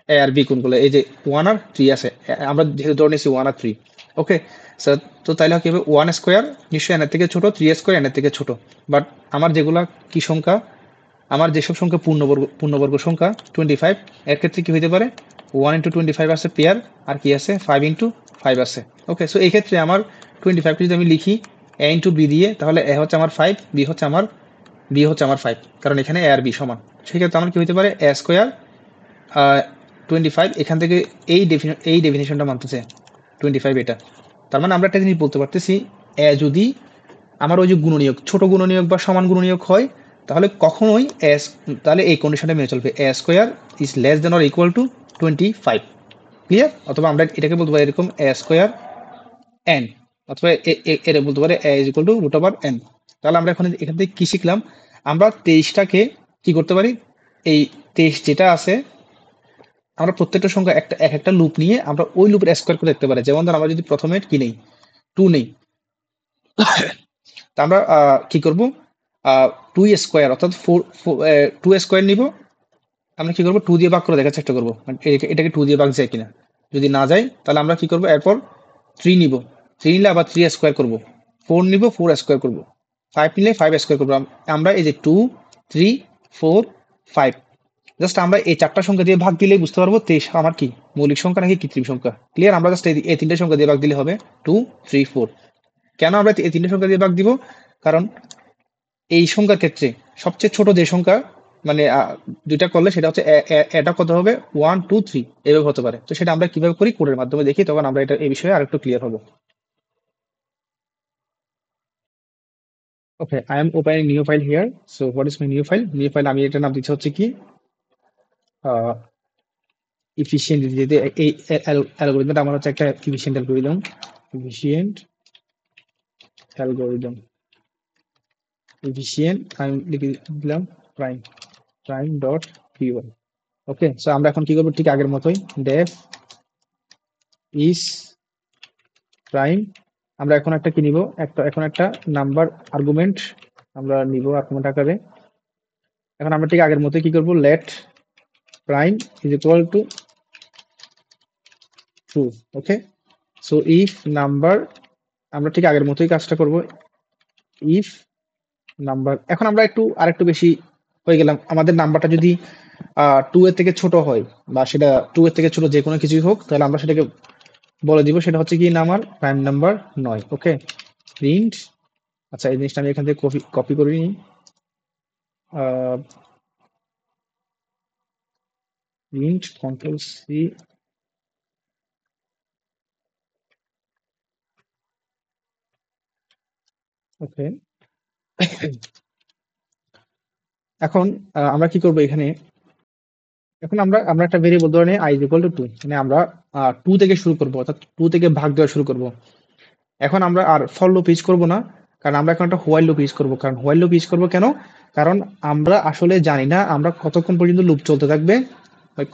এ আর বি কোনগুলো, এই যে 1 আর 3 আছে, আমরা যেহেতু ধরে নিয়েছি 1 আর 3। ওকে, স্যার, তো তাইলে কি হবে 1 স্কোয়ার নিশ্চয়ই এনের থেকে ছোট, 3 স্কোয়ার এনের থেকে ছোট। বাট আমার যেগুলা কি সংখ্যা, আমার যেসব সংখ্যা পূর্ণবর্গ সংখ্যা 25, এর ক্ষেত্রে কি হইতে পারে 1 ইন্টু 25 আছে পেয়ার, আর কি আছে 5 ইন্টু 5 আছে। ওকে, সো এই ক্ষেত্রে আমার 25কে যদি আমি লিখি এ ইন্টু বি দিয়ে, তাহলে এ হচ্ছে আমার 5, বি হচ্ছে আমার 5, কারণ এখানে এ আর বি সমান। সেক্ষেত্রে আমার কি হইতে পারে এ স্কোয়ার 25, এখান থেকে এই ডেফিনেশনটা মানতেছে 25 এটা। তার মানে আমরা একটা জিনিস বলতে পারতেছি, এ যদি আমার ওই যে গুণনীয়ক ছোট গুণনীয়ক বা সমান গুণনীয়ক হয়, তাহলে কখনোই এস, তাহলে এই কন্ডিশনটা মেনে চলবে a square is less than or equal to 25। Clear? অথবা আমরা এটাকে বলতে পারি এরকম এ স্কোয়ার এন, অথবা এটা বলতে পারি a is equal to root over n. তাহলে আমরা এখন এখান থেকে কি শিখলাম, আমরা 23টাকে কি করতে পারি, এই 23 যেটা আছে আমরা প্রত্যেকটা সংখ্যা একটা লুপ নিয়ে আমরা ওই লুপের স্কোয়ার করে দেখতে পারি। যেমন ধর আমরা যদি প্রথমে কি নেই, 2 নেই, তা আমরা কি করব, 2 স্কোয়ার অর্থাৎ 2 স্কোয়ার নিব। আমরা কি করব, 2 দিয়ে ভাগ করে দেখার চেষ্টা করব মানে এটাকে 2 দিয়ে ভাগ যায় কিনা। যদি না যায় তাহলে আমরা কি করব, এরপর 3 নিব, 3 নিলে আবার 3 স্কোয়ার করব, 4 নিব, 4 স্কোয়ার করব, 5 নিলে 5 স্কোয়ার করব। আমরা এই যে 2, 3, 4, 5 জাস্ট আমরা এই 4টা সংখ্যা দিয়ে ভাগ দিলেই বুঝতে পারবো 23 আমার কি মৌলিক সংখ্যা নাকি কৃত্রিম সংখ্যা। ক্লিয়ার? আমরা জাস্ট এই 3টে সংখ্যা দিয়ে ভাগ দিলে হবে 2, 3, 4। কেন আমরা এই 3টে সংখ্যা দিয়ে ভাগ দিব? কারণ এই সংখ্যার ক্ষেত্রে সবচেয়ে ছোট যে সংখ্যা মানে দুইটা করলে সেটা হচ্ছে এটা কত হবে, 1, 2, 3 এভাবে হতে পারে। তো সেটা আমরা কিভাবে করি কোডের মাধ্যমে দেখি, তখন আমরা এটা এই বিষয়ে আরেকটু ক্লিয়ার হবো। Okay, I am opening new file here. So what is my new file? New file আমি এটার নাম দিচ্ছি হচ্ছে কি ইফিশিয়েন্ট। যেহেতু এই অ্যালগোরিদমটা আমার হচ্ছে একটা efficient algorithm, efficient algorithm, efficient আমি লিখে দিলাম প্রাইম, প্রাইম ডট পি1। ওকে, সো আমরা এখন কি করবো, ঠিক আগের মতোই ডেফ ইজ প্রাইম। আমরা এখন একটা কি নিব, এখন একটা নাম্বার আর্গুমেন্ট আমরা নিব আর্গুমেন্ট আকারে। এখন আমরা ঠিক আগের মতোই কি করব, let prime is equal to true. Okay, so if number, আমরা ঠিক আগের মতোই কাজটা করব, ইফ নাম্বার। এখন আমরা আরেকটু বেশি হয়ে গেলাম। আমাদের নাম্বারটা যদি 2 এর থেকে ছোট হয় বা সেটা 2 এর থেকে ছোট যে কোনো কিছুই হোক, তাহলে আমরা সেটাকে বলে দিব সেটা হচ্ছে কি নাম্বার, প্রাইম নাম্বার নয়। ওকে, প্রিন্ট। আচ্ছা, এই জিনিসটা আমি এখান থেকে কপি করে নিই, প্রিন্ট কন্ট্রোল সি। ওকে, এখন আমরা কি করব এখানে, এখন আমরা একটা ভেরিয়েবল ধরে নিই i ইকুয়াল টু 2, মানে আমরা 2 থেকে শুরু করব, অর্থাৎ 2 থেকে ভাগ দেওয়া শুরু করব। এখন আমরা আর ফর লুপ ইউজ করব না, কারণ আমরা এখন একটা হোয়াইল লুপ ইউজ করব। কারণ হোয়াইল লুপ ইউজ করব কেন, কারণ আমরা আসলে জানি না আমরা কতক্ষণ পর্যন্ত লুপ চলতে থাকবে,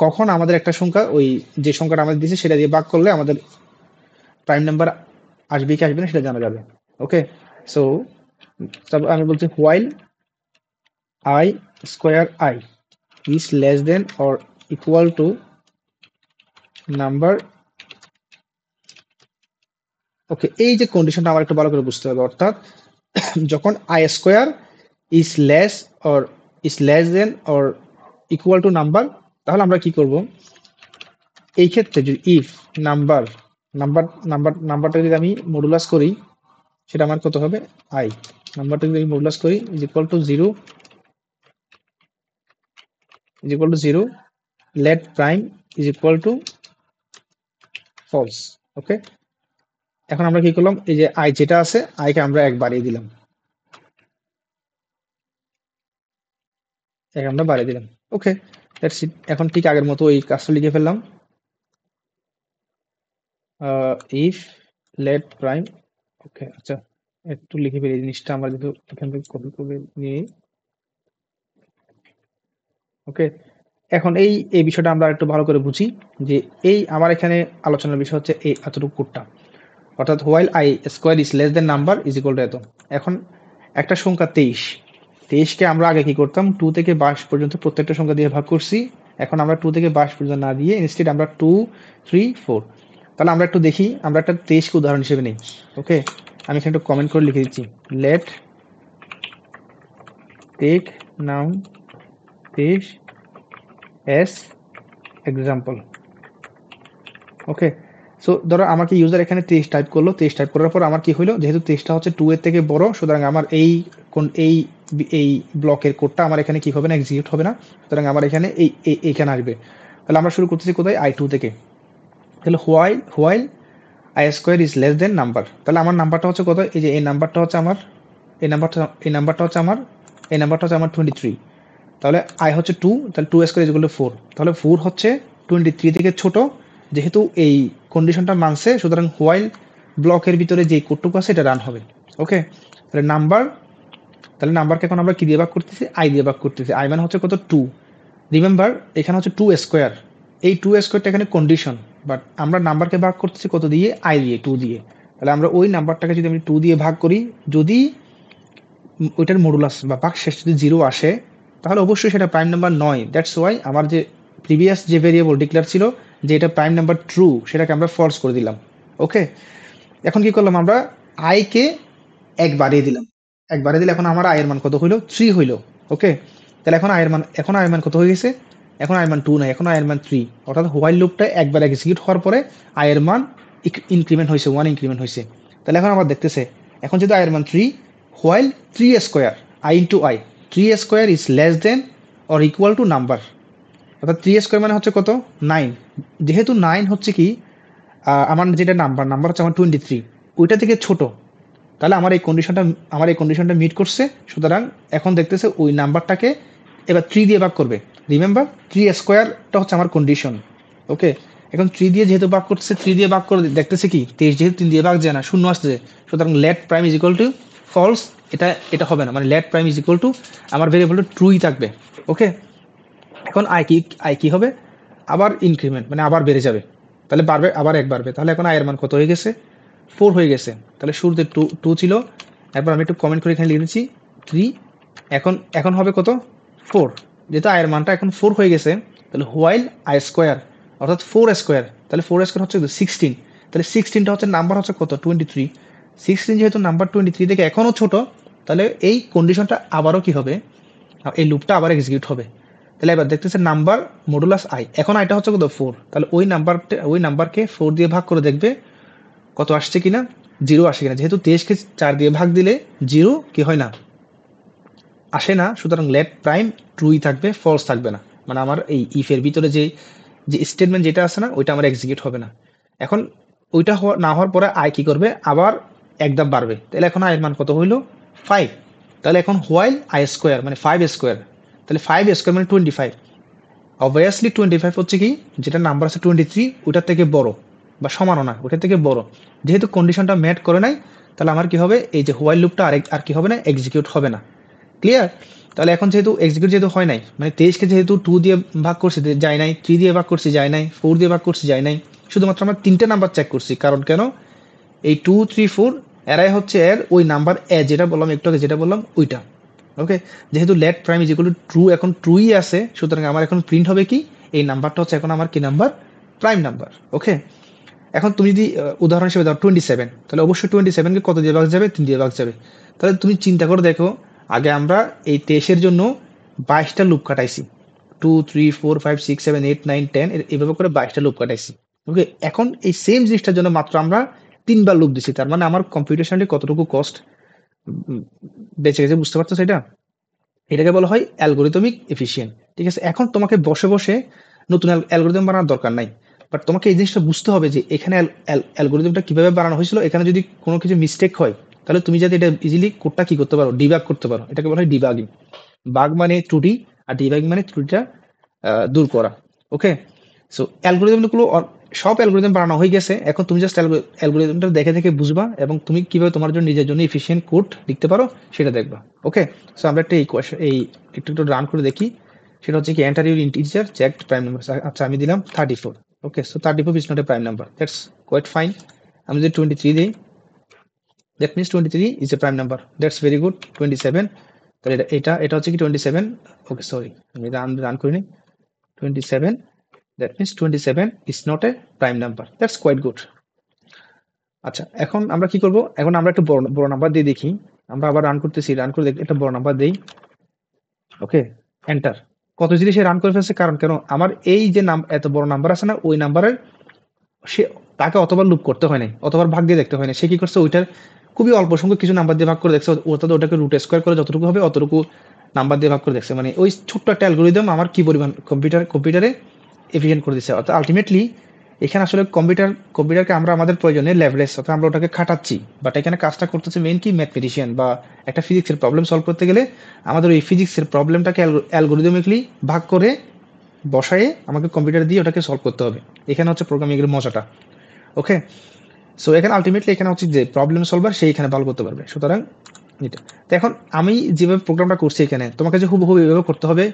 কখন আমাদের একটা সংখ্যা ওই যে সংখ্যাটা আমাদের দিয়েছে সেটা দিয়ে ভাগ করলে আমাদের প্রাইম নাম্বার আসবে কি আসবে না সেটা জানা যাবে। ওকে, সো তারপর আমি বলছি while i square i is less than or equal to number. Okay, এই যে কন্ডিশনটা আমার একটু ভালো করে বুঝতে হবে, অর্থাৎ যখন i square is less or is less than or equal two number, তাহলে আমরা কি করব, এই ক্ষেত্রে যদি ইফ নাম্বার নাম্বারটা যদি আমি মডুলাস করি, সেটা আমার কত হবে, i নাম্বারটা যদি আমি মডুলাস করি is equal to 0, is equal to 0, let prime is equal to false. Okay, এখন আমরা কি করলাম, এই যে i যেটা আছে i কে আমরা 1 বাড়িয়ে দিলাম, আমরা বাড়িয়ে দিলাম। ওকে, দ্যাটস ইট। এখন ঠিক আগের মতো ওই কাজটা লিখে ফেললাম, ইফ লেট প্রাইম। ওকে, আচ্ছা একটু লিখে ফেলি এই জিনিসটা, আমরা যেহেতু এখান থেকে কপি করে নিয়ে। ওকে, এখন এই বিষয়টা আমরা একটু ভালো করে বুঝি, যে এই আমার এখানে আলোচনার বিষয় হচ্ছে এই এতটুকু কোডটা, অর্থাৎ while i square is less then number is equal two এত। এখন একটা সংখ্যা 23কে আমরা আগে কি করতাম, 2 থেকে 22 পর্যন্ত প্রত্যেকটা সংখ্যা দিয়ে ভাগ করছি। এখন আমরা 2 থেকে 22 পর্যন্ত না দিয়ে ইনস্টেড আমরা 2, 3, 4। তাহলে আমরা একটু দেখি, আমরা একটা 23কে উদাহরণ হিসেবে নেই। ওকে, আমি এখানে একটু কমেন্ট করে লিখে দিচ্ছি, লেট টেক নাও 23 এস এক্সাম্পল। ওকে, সো ধরো আমাকে ইউজার এখানে 23 টাইপ করলো, 23 টাইপ করার পর আমার কি হলো, যেহেতু 23টা হচ্ছে 2 এর থেকে বড়, সুতরাং আমার এই এই ব্লকের কোডটা আমার এখানে কি হবে না, এক্সিকিউট হবে না। সুতরাং আমার এখানে এইখানে আসবে। তাহলে আমরা শুরু করতেছি কোথায়, i2 থেকে। তাহলে while i square is less then number, তাহলে আমার নাম্বারটা হচ্ছে কত, এই যে এই নাম্বারটা হচ্ছে আমার, এই নাম্বারটা হচ্ছে আমার 23। তাহলে i হচ্ছে 2, তাহলে 2 স্কোয়ার ইজ ইকুয়াল টু 4। তাহলে 4 হচ্ছে 23 থেকে ছোট, যেহেতু এই কন্ডিশনটা মানছে, সুতরাং হোয়াইল ব্লকের ভিতরে যে কোডটুকু আছে এটা রান হবে। ওকে, তাহলে নাম্বারকে এখন আমরা কি দিয়ে ভাগ করতেছি, i দিয়ে ভাগ করতেছি। i মানে হচ্ছে কত, 2। রিমেম্বার এখানে হচ্ছে 2 স্কোয়ার, এই 2 স্কোয়ারটা এখানে কন্ডিশন, বাট আমরা নাম্বারকে ভাগ করতেছি কত দিয়ে, আই দিয়ে, 2 দিয়ে। তাহলে আমরা ওই নাম্বারটাকে যদি আমি 2 দিয়ে ভাগ করি, যদি ওইটার মডুলাস বা ভাগশেষ যদি 0 আসে, তাহলে অবশ্যই সেটা প্রাইম নাম্বার নয়। দ্যাটস ওয়াই আমার যে প্রিভিয়াস যে ভেরিয়েবল ডিক্লেয়ার ছিল যে এটা প্রাইম নাম্বার ট্রু, সেটাকে আমরা ফলস করে দিলাম। ওকে, এখন কি করলাম, আমরা আইকে এক বাড়িয়ে দিলাম, এক বাড়িয়ে দিলে এখন আমার আয়ের মান কত হইলো, 3 হইলো। ওকে, তাহলে এখন আয়ের মান কত হয়ে গেছে, এখন আয়ের মান 2 নাই, এখন আয়ের মান 3। অর্থাৎ হোয়াইল লুপটা একবার এক্সিকিউট হওয়ার পরে আয়ের মান ইনক্রিমেন্ট হয়েছে, 1 ইনক্রিমেন্ট হয়েছে। তাহলে এখন আবার দেখতেছে, এখন যদি আয়ের মান 3, while 3 square I into I, 3 square is less than or equal two number, অর্থাৎ 3 স্কোয়ার মানে হচ্ছে কত, 9। যেহেতু 9 হচ্ছে কি আমার যেটা নাম্বার হচ্ছে আমার 23, ওইটা থেকে ছোট, তাহলে আমার এই কন্ডিশনটা মিট করছে। সুতরাং এখন দেখতেছে ওই নাম্বারটাকে এবার 3 দিয়ে ভাগ করবে। রিমেম্বার 3 স্কোয়ারটা হচ্ছে আমার কন্ডিশন। ওকে, এখন 3 দিয়ে যেহেতু ভাগ করতেছে, 3 দিয়ে ভাগ করে দেখতেছে কি 23, যেহেতু 3 দিয়ে ভাগ যায় না, শূন্য আসতেছে, সুতরাং let prime is equal to false. এটা হবে না, মানে let prime is equal to আমার ভেরিয়েবলটা ট্রুই থাকবে। ওকে, এখন আই কি হবে, আবার ইনক্রিমেন্ট, মানে আবার বেড়ে যাবে, তাহলে বাড়বে, আবার এক বাড়বে। তাহলে এখন আয়ের মান কত হয়ে গেছে, 4 হয়ে গেছে। তাহলে শুরুতে 2 ছিল, এরপর আমি একটু কমেন্ট করে এখানে লিখে দিচ্ছি 3, এখন এখন হবে কত, 4। যেহেতু আয়ের মানটা এখন 4 হয়ে গেছে, তাহলে হোয়াইল আই স্কোয়ার, অর্থাৎ 4 স্কোয়ার, তাহলে 4 স্কোয়ার হচ্ছে 16। তাহলে 16টা হচ্ছে নাম্বার হচ্ছে কত, 23। 16 যেহেতু নাম্বার 23 থেকে এখনও ছোট, তাহলে এই কন্ডিশনটা আবারও কি হবে, এই লুপটা আবার এক্সিকিউট হবে। তাহলে এবার দেখতেছে নাম্বার মডুলাস আই, এখন আইটা হচ্ছে কত, 4। তাহলে ওই নাম্বারকে 4 দিয়ে ভাগ করে দেখবে কত আসছে কিনা, 0 আসে কিনা। যেহেতু 23কে 4 দিয়ে ভাগ দিলে 0 কি হয় না, আসে না, সুতরাং লেট প্রাইম ট্রুই থাকবে, ফলস থাকবে না। মানে আমার এই ইফের ভিতরে যে যে স্টেটমেন্ট যেটা আছে না, ওইটা আমার এক্সিকিউট হবে না। এখন ওইটা না হওয়ার পরে আই কি করবে, আবার এক ধাপ বাড়বে। তাহলে এখন আয়ের মান কত হইলো, 5। তাহলে এখন হোয়াইল আই স্কোয়ার মানে 5 স্কোয়ার, তাহলে 5 স্কোয়ার মানে 25। অবভিয়াসলি 25 হচ্ছে কি, যেটা নাম্বার আছে 23 ওটার থেকে বড়, বা সমানও না, ওটার থেকে বড়। যেহেতু কন্ডিশনটা ম্যাট করে নাই, তাহলে আমার কি হবে, এই যে হোয়াইল লুপটা আর কি হবে না, এক্সিকিউট হবে না। ক্লিয়ার? তাহলে এখন যেহেতু এক্সিকিউট যেহেতু হয় নাই, মানে 23কে যেহেতু 2 দিয়ে ভাগ করছি যায় নাই, 3 দিয়ে ভাগ করছি যায় নাই, 4 দিয়ে ভাগ করছি যায় নাই, শুধুমাত্র আমরা 3টে নাম্বার চেক করছি। কারণ কেন, এই 2, 3, 4 এরাই হচ্ছে এর ওই নাম্বার এ, যেটা বললাম একটু আগে, যেটা বললাম ওইটা। ওকে, যেহেতু let prime is equal to true, এখন ট্রুই আছে, সুতরাং আমার এখন প্রিন্ট হবে কি, এই নাম্বারটা হচ্ছে এখন আমার কি নাম্বার, প্রাইম নাম্বার। ওকে, এখন তুমি যদি উদাহরণ হিসেবে দাও 27, তাহলে অবশ্যই 27কে কত দিয়ে ভাগ যাবে, 3 দিয়ে ভাগ যাবে। তাহলে তুমি চিন্তা করে দেখো, আগে আমরা এই 23-এর জন্য 22টা লুপ কাটাইছি, 2, 3, 4, 5, 6, 7, 8, 9, 10 এইভাবে করে 22টা লুপ কাটাইছি। ওকে, এখন এই সেম জিনিসটার জন্য মাত্র আমরা 3বার লুপ দিছি। তার মানে আমার কম্পিউটেশনালি কতটুকু কস্ট বেঁচে গেছে, বুঝতে পারছো সেটা? এটাকে বলা হয় অ্যালগোরিদমিক এফিসিয়েন্ট। ঠিক আছে, এখন তোমাকে বসে বসে নতুন অ্যালগোরিদম বানানোর দরকার নাই, বাট তোমাকে এই জিনিসটা বুঝতে হবে যে এখানে অ্যালগোরিদমটা কিভাবে বানানো হয়েছিল, এখানে যদি কোনো কিছু মিস্টেক হয়, তাহলে তুমি যাতে এটা ইজিলি কোডটা কি করতে পারো, ডিবাগ করতে পারো। এটাকে বলা হয় ডিবাগিং। বাগ মানে ত্রুটি, আর ডিবাগিং মানে ত্রুটিটা দূর করা। ওকে, সো অ্যালগোরিদমগুলো সব অ্যালগোরিদম বানানো হয়ে গেছে, এখন তুমি জাস্ট অ্যালগোরিদমটা দেখে দেখে বুঝবা, এবং তুমি কিভাবে তোমার জন্য নিজের জন্য এফিসিয়েন্ট কোড লিখতে পারো সেটা দেখবা। ওকে, সো আমরা একটা এই একটু একটু রান করে দেখি। সেটা হচ্ছে কি, enter your integer checked prime number. আচ্ছা, আমি দিলাম 34। Okay, so 34 is not a prime number, that's quite fine. আমি যদি 23 দিই, that means 23 is a prime number, that's very good. 27, তাহলে এটা হচ্ছে কি 27। ওকে, সরি, আমি রান করিনি। 27, that means 27 is not a prime number, that's quite good. আচ্ছা, এখন আমরা কি করব, এখন আমরা একটা বড় বড় নাম্বার দিয়ে দেখি। আমরা আবার রান করতেছি, রান করে দেখি, একটা বড় নাম্বার দেই। ওকে, এন্টার। কত জিনিসে রান করে ফেলছে, কারণ কেন, আমার এই যে এত বড় নাম্বার আছে না, ওই নাম্বারের সে তাকে অতবার লুপ করতে হয় নাই, অতবার ভাগ দিয়ে দেখতে হয় না। সে কি করছে, ওইটার খুবই অল্প সংখ্যক কিছু নাম্বার দিয়ে ভাগ করে দেখছে, অর্থাৎ ওটাকে রুট স্কোয়ার করে যতটুকু হবে অতটুকু নাম্বার দিয়ে ভাগ করে দেখছে। মানে ওই ছোট্ট একটা অ্যালগোরিদম আমার কি পরিমাণ কম্পিউটারে এফিসিয়েন্ট করে দিচ্ছে। অর্থাৎ আলটিমেটলি এখানে আসলে কম্পিউটারকে আমরা আমাদের প্রয়োজনে লেভারেজ, অর্থাৎ আমরা ওটাকে খাটাচ্ছি, বাট এখানে কাজটা করতেছে মেইন কি, ম্যাথমেটিশিয়ান বা একটা ফিজিক্সের প্রবলেম সলভ করতে গেলে আমাদের ওই ফিজিক্সের প্রবলেমটাকে অ্যালগোরিদমিকলি ভাগ করে বসায়ে আমাকে কম্পিউটার দিয়ে ওটাকে সলভ করতে হবে। এখানে হচ্ছে প্রোগ্রামিংয়ের মজাটা। ওকে, সো এখানে আলটিমেটলি এখানে হচ্ছে যে প্রবলেম সলভার সেই এখানে ভালো করতে পারবে। সুতরাং এটা তো এখন আমি যেভাবে প্রোগ্রামটা করছি, এখানে তোমাকে যে হুবহু এভাবে করতে হবে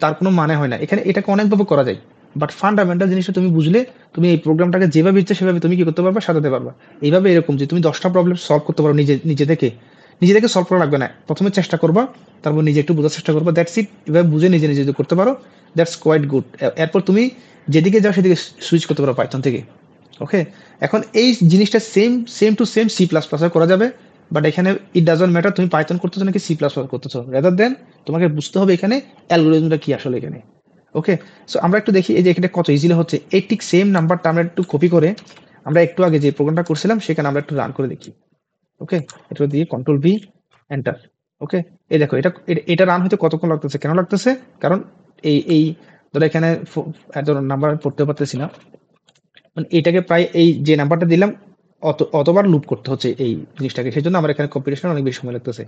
তার কোনো মানে হয় না। এখানে এটাকে অনেকভাবে করা যায়। বাট ফান্ডামেন্টাল জিনিসটা তুমি বুঝলে তুমি এই প্রোগ্রামটাকে যেভাবে ইচ্ছে সেভাবে তুমি কি করতে পারবা, সাজাতে পারবা। এইভাবে এরকম যে তুমি 10টা প্রবলেম সলভ করতে পারো নিজে থেকে সলভ করা লাগবে না, প্রথমে চেষ্টা করবা, তারপর নিজে একটু বোঝার চেষ্টা করবা, দ্যাটস ইট। এভাবে বুঝে নিজে নিজে যদি করতে পারো, দ্যাটস কোয়াইট গুড। এরপর তুমি যেদিকে যাও সেদিকে সুইচ করতে পারো পাইথন থেকে। ওকে, এখন এই জিনিসটা same to same C plus প্লাসে করা যাবে, বাট এখানে ইট ডাজন্ট ম্যাটার তুমি পাইথন করতেছো নাকি সি প্লাস প্লাস করতেছো, রেদার দেন তোমাকে বুঝতে হবে এখানে অ্যালগোরিদমটা কি আসলে এখানে। ওকে, সো আমরা একটু দেখি এই যে এখানে কত ইজিলি হচ্ছে। এই ঠিক সেম নাম্বারটা আমরা একটু কপি করে আমরা একটু আগে যে প্রোগ্রামটা করছিলাম সেখানে আমরা একটু রান করে দেখি। ওকে, এটা দিয়ে কন্ট্রোল ভি এন্টার। ওকে, এই দেখো এটা রান হতে কতক্ষণ লাগতেছে, কেন লাগতেছে, কারণ এই ধরো এখানে এত নাম্বার পড়তে পারতেছি না, মানে এটাকে প্রায় এই যে নাম্বারটা দিলাম অতবার লুপ করতে হচ্ছে এই জিনিসটাকে, সেই জন্য আমার এখানে কম্পিউটেশন অনেক বেশি সময় লাগতেছে।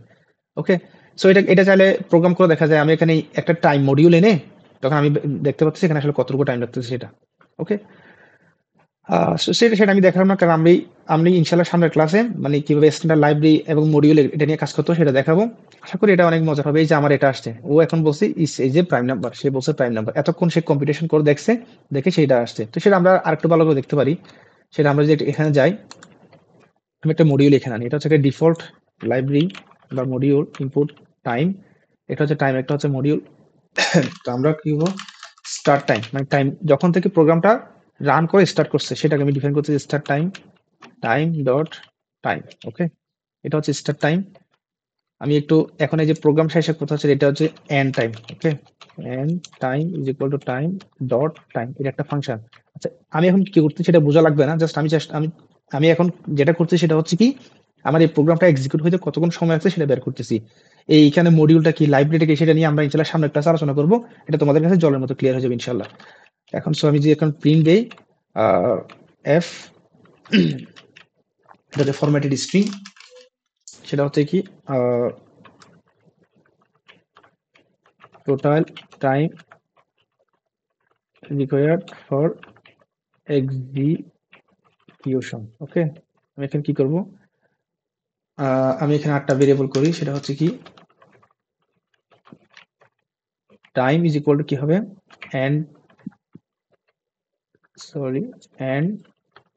ওকে, সো এটা চাইলে প্রোগ্রাম করে দেখা যায়। আমি এখানে একটা টাইম মডিউল এনে তখন আমি দেখতে পাচ্ছি এখানে আসলে কতটুকু টাইম লাগতেছে সেটা। ওকে, সেটা আমি দেখালাম না, কারণ আমি ইনশাল্লাহ সামনের ক্লাসে মানে কিভাবে স্ট্যান্ডার্ড লাইব্রেরি এবং মডিউল এটা নিয়ে কাজ করতে সেটা দেখাবো। আশা করি এটা অনেক মজার হবে। এই যে আমার এটা আসছে, ও এখন বলছে এই যে প্রাইম নাম্বার, সে বলছে প্রাইম নাম্বার, এতক্ষণ সে কম্পিউটেশন করে দেখছে, দেখে সেটা আসছে। তো সেটা আমরা আরেকটু ভালো করে দেখতে পারি। সেটা আমরা যদি এখানে যাই, আমি একটা মডিউল এখানে আনি, এটা হচ্ছে ডিফল্ট লাইব্রেরি বা মডিউল ইনপুট টাইম, এটা হচ্ছে টাইম, একটা হচ্ছে মডিউল। তো আমরা কি করবো, স্টার্ট টাইম, মানে টাইম যখন থেকে প্রোগ্রামটা রান করে স্টার্ট করছে সেটাকে আমি ডিফাইন করছি start time, time dot time. Okay, এটা হচ্ছে স্টার্ট টাইম। আমি একটু এখন এই যে প্রোগ্রাম শেষে কথা হচ্ছে, এটা হচ্ছে end time. Okay, end time is equal to time dot time, এটা একটা ফাংশন। আচ্ছা, আমি এখন কি করতে সেটা বোঝা লাগবে না, জাস্ট আমি এখন যেটা করছি সেটা হচ্ছে কি, আমার এই প্রোগ্রামটা এক্সিকিউট হইতে কতক্ষণ সময় আছে সেটা বের করতেছি। এইখানে মডিউলটা কি, লাইব্রেরিটা কি, সেটা নিয়ে আমরা ইনশাল্লাহ সামনে ক্লাসে আলোচনা করবো। এটা তোমাদের কাছে জলের মতো ক্লিয়ার হয়ে যাবে ইনশাল্লাহ। এখন সো আমি যদি এখন প্রিন্ট দেই এফ যেটা ফরম্যাটেড স্ট্রিং, সেটা হচ্ছে কি total time required for execution. Okay, আমি এখানে কি করব, আমি এখানে 8টা ভেরিয়েবল করি, সেটা হচ্ছে কি টাইম ইজ ইকুয়াল টু কি হবে, end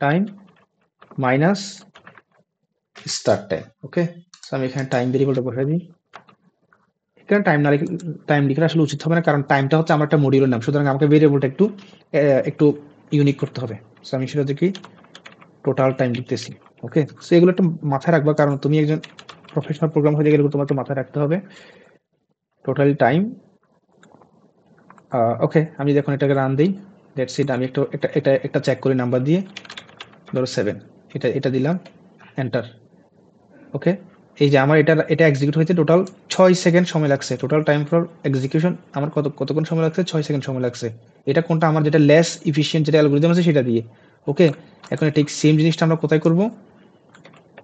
time minus start time. Okay, so আমি এখানে টাইম ভেরিয়েবলটা বসাই দিই। এখানে টাইম লিখে আসলে উচিত হবে না, কারণ টাইমটা হচ্ছে আমার একটা মডিউলের নাম, সুতরাং আমাকে ভেরিয়েবলটা একটু ইউনিক করতে হবে। সো আমি সেটা দেখি টোটাল টাইম লিখতেছি। ওকে, সো এগুলো একটু মাথায় রাখবা, কারণ তুমি একজন প্রফেশনাল প্রোগ্রাম হয়ে গেলে তোমার তো মাথায় রাখতে হবে টোটাল টাইম। ওকে, আমি দেখুন এটাকে রান দিই, দ্যাটস ইট। আমি একটা চেক করি নাম্বার দিয়ে, ধরো 7, এটা দিলাম, এন্টার। ওকে, এই যে আমার এটা এক্সিকিউট হইতে টোটাল 6 সেকেন্ড সময় লাগছে। টোটাল টাইম ফর এক্সিকিউশন আমার কতক্ষণ সময় লাগছে, 6 সেকেন্ড সময় লাগছে। এটা কোনটা, আমার যেটা লেস ইফিশিয়েন্ট যেটা অ্যালগরিদম আছে সেটা দিয়ে। ওকে, এখন ঠিক সেম জিনিসটা আমরা কোথায় করব,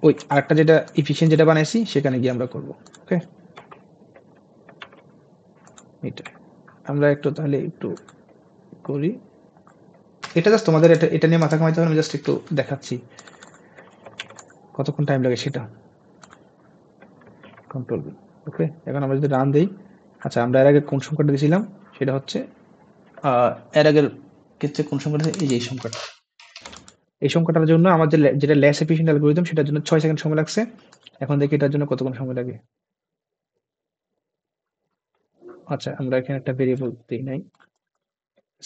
ওই আরেকটা যেটা ইফিশিয়েন্ট যেটা বানাইছি সেখানে গিয়ে আমরা করব। ওকে, এটা আমরা একটু তাহলে একটু করি। এটা জাস্ট তোমাদের এটা নিয়ে মাথা ঘামাইতে হবে, আমি জাস্ট একটু দেখাচ্ছি কতক্ষণ টাইম লাগে সেটা। Control B. ওকে, এখন আমরা যদি রান দিই, আচ্ছা আমরা এর আগে কোন সংখ্যাটা দিয়েছিলাম, সেটা হচ্ছে এর আগের ক্ষেত্রে কোন সংখ্যাটা, এই যে এই সংখ্যাটা, এই সংখ্যাটার জন্য আমার যেটা লেস এফিশিয়েন্ট অ্যালগরিদম সেটার জন্য 6 সেকেন্ড সময় লাগছে। এখন দেখি এটার জন্য কতক্ষণ সময় লাগে। আচ্ছা, আমরা এখানে একটা ভেরিয়েবল দিই নাই,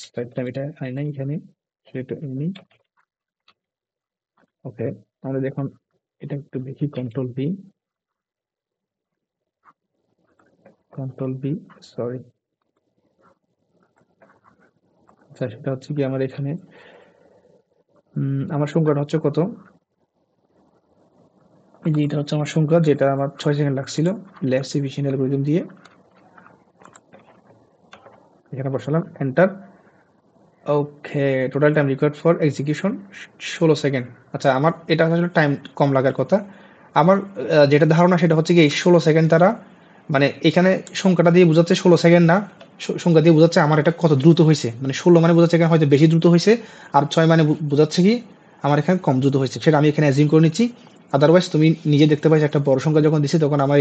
স্টার্ট টাইম এটা আই নাই এখানে, সেটা এমনি। ওকে, আমরা দেখুন এটা একটু দেখি, কন্ট্রোল বি, সরি। আচ্ছা, সেটা হচ্ছে কি আমার এখানে আমার সংখ্যাটা হচ্ছে কত, এই যে এটা হচ্ছে আমার সংখ্যা, যেটা আমার 6 সেকেন্ড লাগছিল লেস এফিশিয়েন্ট অ্যালগরিদম দিয়ে। এখানে বসালাম enter. Okay, total time required for execution 16 second. আচ্ছা, আমার এটা আসলে টাইম কম লাগার কথা। আমার যেটা ধারণা সেটা হচ্ছে কি এই 16 সেকেন্ড দ্বারা, মানে এখানে সংখ্যাটা দিয়ে বোঝাচ্ছে 16 সেকেন্ড না, সংখ্যা দিয়ে বোঝাচ্ছে আমার এটা কত দ্রুত হয়েছে, মানে 16 মানে বোঝাচ্ছে এখানে হয়তো বেশি দ্রুত হয়েছে, আর 6 মানে বোঝাচ্ছে কি আমার এখানে কম দ্রুত হয়েছে, সেটা আমি এখানে অ্যাজিউম করে নিচ্ছি। আদারওয়াইজ তুমি নিজে দেখতে পাচ্ছ একটা বড় সংখ্যা যখন দিচ্ছি তখন আমার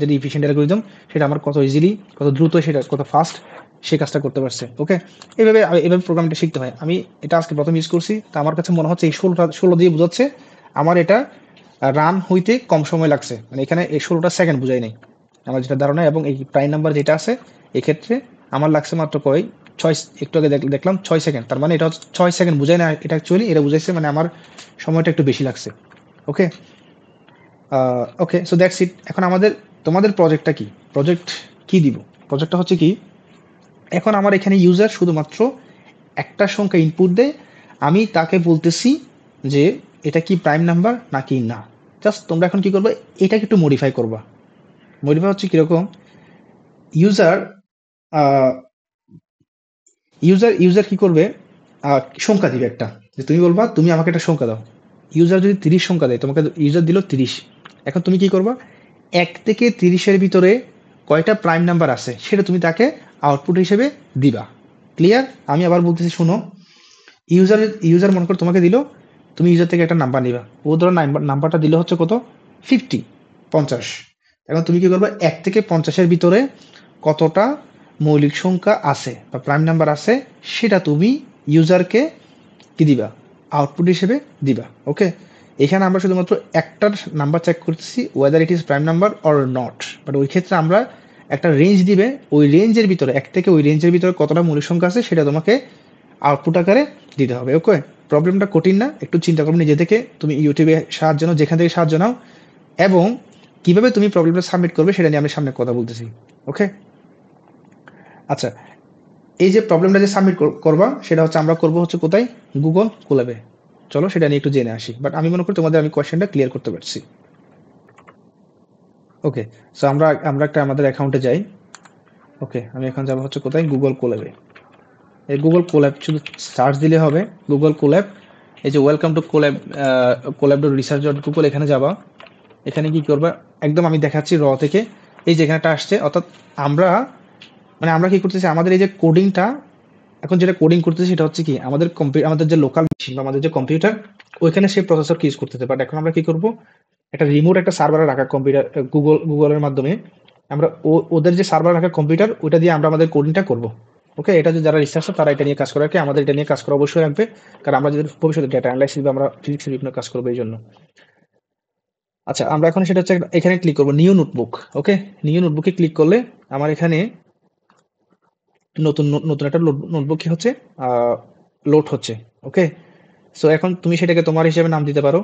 যেটা ইফিশিয়েন্ট অ্যালগরিদম সেটা আমার কত ইজিলি, কত দ্রুত, সেটা কত ফাস্ট সে কাজটা করতে পারছে। ওকে, এভাবে এভাবে প্রোগ্রামটা শিখতে হয়। আমি এটা আজকে প্রথম ইউজ করছি, তো আমার কাছে মনে হচ্ছে এই 16 দিয়ে বোঝাচ্ছে, আমার এটা রান হইতে কম সময় লাগছে, মানে এখানে এই 16টা সেকেন্ড বুঝাই নাই আমার যেটা ধারণা। এবং এই প্রাইম নাম্বার যেটা আছে এক্ষেত্রে আমার লাগছে মাত্র কয় 6, একটু আগে দেখলাম 6 সেকেন্ড, তার মানে এটা হচ্ছে 6 সেকেন্ড বুঝাই না, এটা অ্যাকচুয়ালি এটা বুঝাইছে মানে আমার সময়টা একটু বেশি লাগছে। ওকে, ওকে, সো দ্যাটস ইট। এখন তোমাদের প্রজেক্টটা কি, প্রজেক্ট কি দিব? প্রজেক্টটা হচ্ছে কি, এখন আমার এখানে ইউজার শুধুমাত্র একটা সংখ্যা ইনপুট দেয়, আমি তাকে বলতেছি যে এটা কি প্রাইম নাম্বার নাকি না। জাস্ট তোমরা এখন কি করবে, এটাকে একটু মডিফাই করবা। মডিফাই হচ্ছে কিরকম, ইউজার ইউজার কি করবে, সংখ্যা দিবে একটা, যে তুমি বলবা তুমি আমাকে একটা সংখ্যা দাও। ইউজার যদি 30 সংখ্যা দেয়, তোমাকে ইউজার দিল 30, এখন তুমি কি করবা, 1 থেকে 30-এর ভিতরে কয়টা প্রাইম নাম্বার আছে সেটা তুমি তাকে আউটপুট হিসেবে দিবা। ক্লিয়ার? আমি আবার বলতেছি শোনো, ইউজার ইউজার মনে করো তোমাকে দিল, তুমি ইউজার থেকে একটা নাম্বার নিবা, ও ধরো নাম্বারটা দিল হচ্ছে কত, 50। এখন তুমি কি করবে, 1 থেকে 50-এর ভিতরে কতটা মৌলিক সংখ্যা আছে বা প্রাইম নাম্বার আছে সেটা তুমি ইউজারকে কি দিবা, আউটপুট হিসেবে দিবা। ওকে, এখানে আমরা শুধুমাত্র একটার নাম্বার চেক করতেছি, weather it is prime number or not, but ওই ক্ষেত্রে আমরা একটা রেঞ্জ দিবে, ওই রেঞ্জের ভিতরে 1 থেকে ওই রেঞ্জের ভিতরে কতটা মৌলিক সংখ্যা আছে সেটা তোমাকে আউটপুট আকারে দিতে হবে। ওকে, প্রবলেমটা কঠিন না, একটু চিন্তা করো নিজে থেকে, তুমি ইউটিউবে সাহায্য নাও, যেখান থেকে সাহায্য নাও, এবং কিভাবে তুমি প্রবলেমটা সাবমিট করবে সেটা নিয়ে আমি সামনে কথা বলতেছি। ওকে, আচ্ছা, এই যে প্রবলেমটা যে সাবমিট করবা সেটা হচ্ছে আমরা করবো হচ্ছে কোথায়, গুগল কোল্যাবে। চলো সেটা নিয়ে একটু জেনে আসি, বাট আমি মনে করি তোমাদের আমি কোয়েশ্চেনটা ক্লিয়ার করতে পারছি। ওকে, সো আমরা একটা আমাদের অ্যাকাউন্টে যাই। ওকে, আমি এখন যাবো হচ্ছে কোথায়, গুগল কোল্যাবে। এই গুগল কোল্যাব শুধু সার্চ দিলে হবে, গুগল কোল্যাব। এই যে ওয়েলকাম টু কোল্যাব, কোল্যাব.research.google, এখানে যাবা। এখানে কি করবা, একদম আমি দেখাচ্ছি র থেকে, এই যে এখানেটা আসছে, অর্থাৎ আমরা কি করতেছি, আমাদের এই যে কোডিংটা, এখন যেটা কোডিং করতেছি সেটা হচ্ছে কি, আমাদের যে লোকাল মেশিন বা আমাদের যে কম্পিউটার, ওইখানে সেই প্রসেসর ইউজ করতেছে। বাট এখন আমরা কি করব, একটা রিমোট একটা সার্ভারে রাখা কম্পিউটার, গুগলের মাধ্যমে আমরা ওদের যে সার্ভারে রাখা কম্পিউটার, ওইটা দিয়ে আমরা আমাদের কোডিংটা করব। ওকে, এটা যে যারা রিসার্চার তারা এটা নিয়ে কাজ করে, আমাদের এটা নিয়ে কাজ করা অবশ্যই রাখবে, কারণ আমরা যদি ভবিষ্যতে ডেটা অ্যানালাইসিস বা আমরা ফিজিক্সের বিভিন্ন কাজ করবো এই জন্য। আচ্ছা, আমরা এখন সেটা হচ্ছে এখানে ক্লিক করবো নিউ নোটবুক। ওকে, নিউ নোটবুকে ক্লিক করলে আমার এখানে নতুন নতুন একটা নোটবুক কি হচ্ছে, লোড হচ্ছে। ওকে, সো এখন তুমি সেটাকে তোমার হিসেবে নাম দিতে পারো,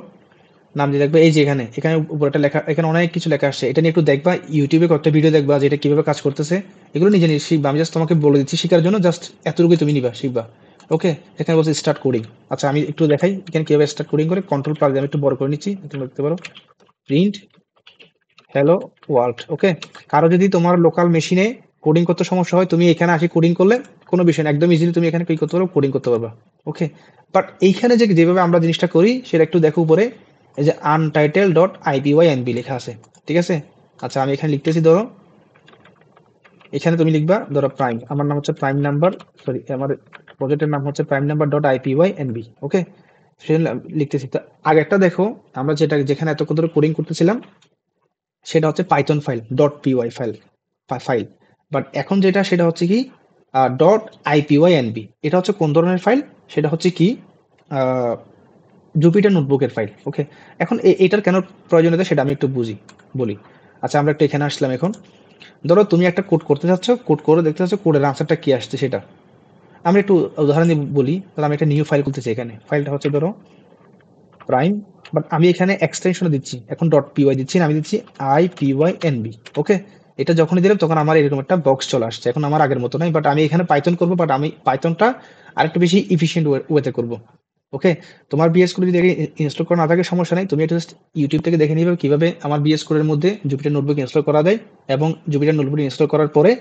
নাম দিয়ে দেখবে এই যে এখানে এখানে উপরে একটা লেখা, এখানে অনেক কিছু লেখা আসছে, এটা নিয়ে একটু দেখবা, ইউটিউবে কয়েকটা ভিডিও দেখবা যে এটা কিভাবে কাজ করতেছে, এগুলো নিজে নিজে শিখবা। আমি জাস্ট তোমাকে বলে দিচ্ছি শেখার জন্য, জাস্ট এতটুকুই তুমি নিবা, শিখবা। ওকে, এখানে বলছে স্টার্ট কোডিং। আচ্ছা, আমি একটু দেখাই এখানে কিভাবে স্টার্ট কোডিং করে, কন্ট্রোল প্লাস আমি একটু বড় করে নিচ্ছি, তুমি দেখতে পারো, প্রিন্ট হ্যালো ওয়ার্ল্ড। ওকে, কারো যদি তোমার লোকাল মেশিনে কোডিং করতে সমস্যা হয়, তুমি এখানে আসি কোডিং করলে কোনো বিষয় না, একদম ইজিলি তুমি এখানে ক্লিক করতে পারো, কোডিং করতে পারবা। ওকে, বাট এইখানে যে যেভাবে আমরা জিনিসটা করি সেটা একটু দেখো উপরে, এই যে untitled.ipynb লেখা আছে, ঠিক আছে? আচ্ছা, আমি এখানে লিখতেছি, ধরো এখানে তুমি লিখবা, ধরো প্রাইম, আমার নাম হচ্ছে প্রাইম নাম্বার, সরি আমার প্রজেক্টের নাম হচ্ছে প্রাইম নাম্বার ডট আইপিওয়াইএনবি। ওকে, সেটা লিখতেছি। তো আগেরটা দেখো, আমরা যেখানে এতক্ষণ ধরে কোডিং করতেছিলাম সেটা হচ্ছে Python file, dot PY file. But এখন যেটা সেটা হচ্ছে কি ডট আইপিওয়াইএনবি। এটা হচ্ছে কোন ধরনের ফাইল, সেটা হচ্ছে কি জুপিটার নোটবুকের ফাইল। ওকে, এখন এটার কেন প্রয়োজনীয়তা সেটা আমি একটু বলি। আচ্ছা, আমরা একটু এখানে আসলাম। এখন ধরো তুমি একটা কোড করতে চাচ্ছ, কোড করে দেখতে চাচ্ছ কোডের আনসারটা কি আসছে সেটা। আমরা একটু উদাহরণ দিয়ে বলি, তাহলে আমি একটা নিউ ফাইল খুলতেছি। এখানে ফাইলটা হচ্ছে ধরো প্রাইম, বাট আমি এখানে এক্সটেনশন দিচ্ছি, এখন ডট পিওয়াই দিচ্ছি না, আমি দিচ্ছি আইপিওয়াইএনবি। ওকে, এটা যখনই দিলাম তখন আমার এরকম একটা বক্স চলে আসছে। এখন আমার আগের মতো নাই, বাট আমি এখানে পাইথন করবো, বাট আমি পাইথনটা আরেকটু বেশি ইফিসিয়েন্ট ওয়েতে করবো। ওকে, তোমার বিএস কোড যদি ইনস্টল করা না থাকে সমস্যা নেই, তুমি এটা জাস্ট ইউটিউব থেকে দেখে নিবে কিভাবে আমার বিএস কোডের মধ্যে জুপিটার নোটবুক ইনস্টল করা দেয়, এবং জুপিটার নোটবুক ইনস্টল করার পরে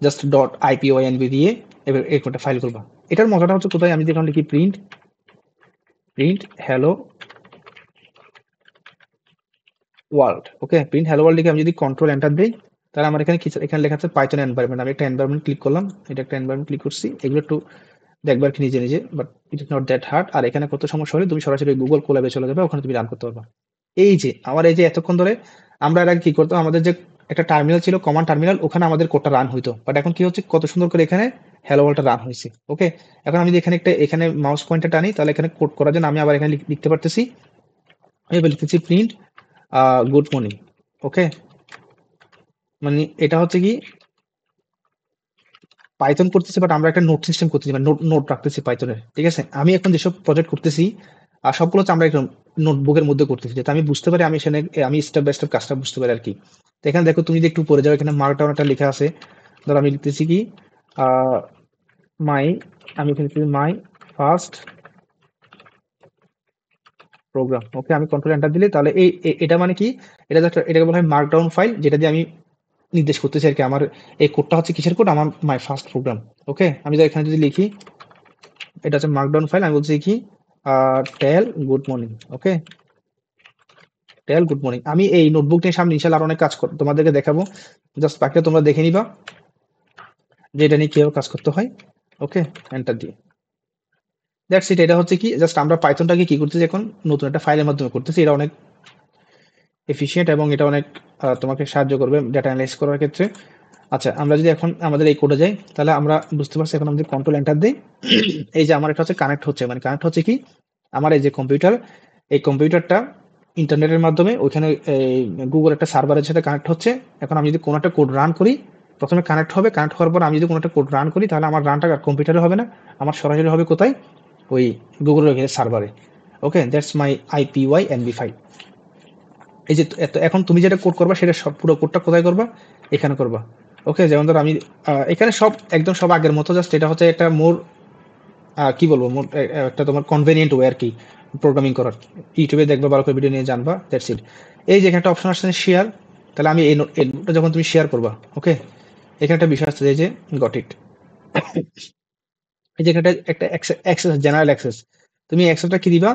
জাস্ট ডট আইপিওয়াইএনবি দিয়ে এবার এরকম একটা ফাইল করবা। এটার মজাটা হচ্ছে কোথায়, আমি যখন লিখি প্রিন্ট হ্যালো ওয়ার্ল্ড। ওকে, প্রিন্ট হ্যালো ওয়ার্ল্ড লিখে আমি যদি কন্ট্রোল এন্টার দিই, তাহলে আমার এখানে লেখা আছে পাইথন এনভায়রনমেন্ট। আমি একটা এনভায়রনমেন্ট ক্লিক করলাম, এটা একটা এনভায়রনমেন্ট ক্লিক করছি, এগুলো একটু দেখবার কি নিজে নিজে, but it is not that hard. আর এখানে কত সমস্যা হলে তুমি সরাসরি গুগল কোল্যাবে চলে যাবে, ওখানে তুমি রান করতে পারবা। এই যে এতক্ষণ ধরে আমরা এর আগে কি করতাম, আমাদের যে একটা টার্মিনাল ছিল, কমান্ড টার্মিনাল, ওখানে আমাদের কোডটা রান হইতো। বাট এখন কি হচ্ছে, কত সুন্দর করে এখানে হ্যালো ওয়ার্ল্ডটা রান হয়েছে। ওকে, এখন আমি যদি এখানে মাউস পয়েন্টার টানি, তাহলে এখানে কোড করার জন্য আমি আবার এখানে লিখতে পারতেছি, আমি এবার লিখতেছি প্রিন্ট গুড মর্নিং। ওকে, মানে এটা হচ্ছে কি পাইথন করতেছি, বাট আমরা একটা নোট সিস্টেম করতেছি, মানে নোট রাখতেছি পাইথনের। ঠিক আছে, আমি এখন যেসব প্রজেক্ট করতেছি আর সবগুলো হচ্ছে আমরা একটা নোটবুকের মধ্যে করতেছি, যাতে আমি বুঝতে পারি, আমি স্টেপ বাই স্টেপ কাজটা বুঝতে পারি আর কি। তো এখানে দেখো, তুমি যদি একটু পড়ে যাও, এখানে মার্কডাউন একটা লেখা আছে। ধরো আমি লিখতেছি কি মাই আমি এখানে লিখতেছি মাই ফার্স্ট প্রোগ্রাম। ওকে, আমি কন্ট্রোল এন্টার দিলে তাহলে এটা মানে কি, এটাকে বলা হয় মার্কডাউন ফাইল, যেটা দিয়ে আমি নির্দেশ করতেছি আর কি। আমার এই কোডটা হচ্ছে কিসের কোড, আমার মাই ফার্স্ট প্রোগ্রাম। ওকে, আমি এখানে যদি লিখি, এটা হচ্ছে মার্কডাউন ফাইল, আমি বলছি কি টেল গুড মর্নিং। ওকে, টেল গুড মর্নিং। আমি এই নোটবুক নিয়ে সামনে ইনশাল্লাহ আরো অনেক কাজ তোমাদেরকে দেখাবো, জাস্ট বাকিটা তোমরা দেখে নিবা যে এটা নিয়ে কিভাবে কাজ করতে হয়। ওকে, এন্টার দিয়ে দ্যাটস ইট। এটা হচ্ছে কি, জাস্ট আমরা পাইথনটাকে কি করতেছি, এখন নতুন একটা ফাইলের মাধ্যমে করতেছি। এটা অনেক এফিশিয়েন্ট এবং এটা অনেক তোমাকে সাহায্য করবে ডেটা অ্যানালাইসিস করার ক্ষেত্রে। আচ্ছা, আমরা যদি এখন আমাদের এই কোডে যাই, তাহলে আমরা বুঝতে পারছি। এখন আমাদের কন্ট্রোল এন্টার দিই, এই যে আমার এটা হচ্ছে কানেক্ট হচ্ছে, মানে কানেক্ট হচ্ছে কি, আমার এই যে কম্পিউটার, এই কম্পিউটারটা ইন্টারনেটের মাধ্যমে ওইখানে গুগল একটা সার্ভারের সাথে কানেক্ট হচ্ছে। এখন আমি যদি কোনো একটা কোড রান করি, প্রথমে কানেক্ট হবে, কানেক্ট হওয়ার পর আমি যদি কোনো একটা কোড রান করি, তাহলে আমার রানটা কম্পিউটারে হবে না, আমার সরাসরি হবে কোথায়, ওই গুগলের সার্ভারে। ওকে, দ্যাটস মাই আইপিওয়াই এনভি ফাইল। এই যে এখন তুমি যেটা কোড করবা, সেটা সব পুরো কোডটা কোথায় করবা, এখানে করবা। ওকে, যেমন ধরো আমি এখানে সব একদম সব আগের মতো, জাস্ট এটা হচ্ছে একটা মোর কি বলবো, মোর একটা তোমার কনভেনিয়েন্ট ওয়ে আর কি প্রোগ্রামিং করার। ইউটিউবে দেখবা, ভালো করে ভিডিও নিয়ে জানবা, দ্যাটস ইট। এই যে এখানে একটা অপশন আসছে শেয়ার, তাহলে আমি এই নোটটা যখন তুমি শেয়ার করবা, ওকে, এখানে একটা বিষয় আসছে, এই যে গট ইট, এই যে এখানে একটা অ্যাক্সেস, জেনারেল অ্যাক্সেস, তুমি অ্যাক্সেসটা কি দিবা,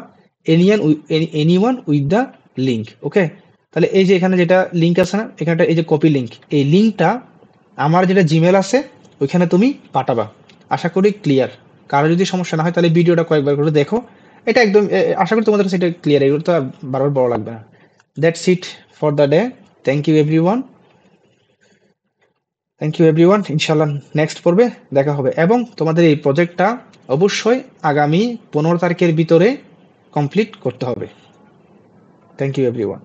এনিওয়ান উইথ দ্য লিঙ্ক। ওকে, তাহলে এই যে এখানে যেটা লিঙ্ক আছে না, এখানে এই যে কপি লিঙ্ক, এই লিঙ্কটা আমার যেটা জিমেল আছে ওইখানে তুমি পাঠাবা। আশা করি ক্লিয়ার। কারো যদি সমস্যা না হয়, তাহলে ভিডিওটা কয়েকবার করে দেখো। এটা একদম আশা করি তোমাদের কাছে এটা ক্লিয়ার, এগুলো তো আর বারবার বড় লাগবে না। That's it for the day. Thank you everyone, thank you everyone. ইনশাল্লাহ নেক্সট পর্বে দেখা হবে, এবং তোমাদের এই প্রজেক্টটা অবশ্যই আগামী 15 তারিখের ভিতরে কমপ্লিট করতে হবে। Thank you everyone.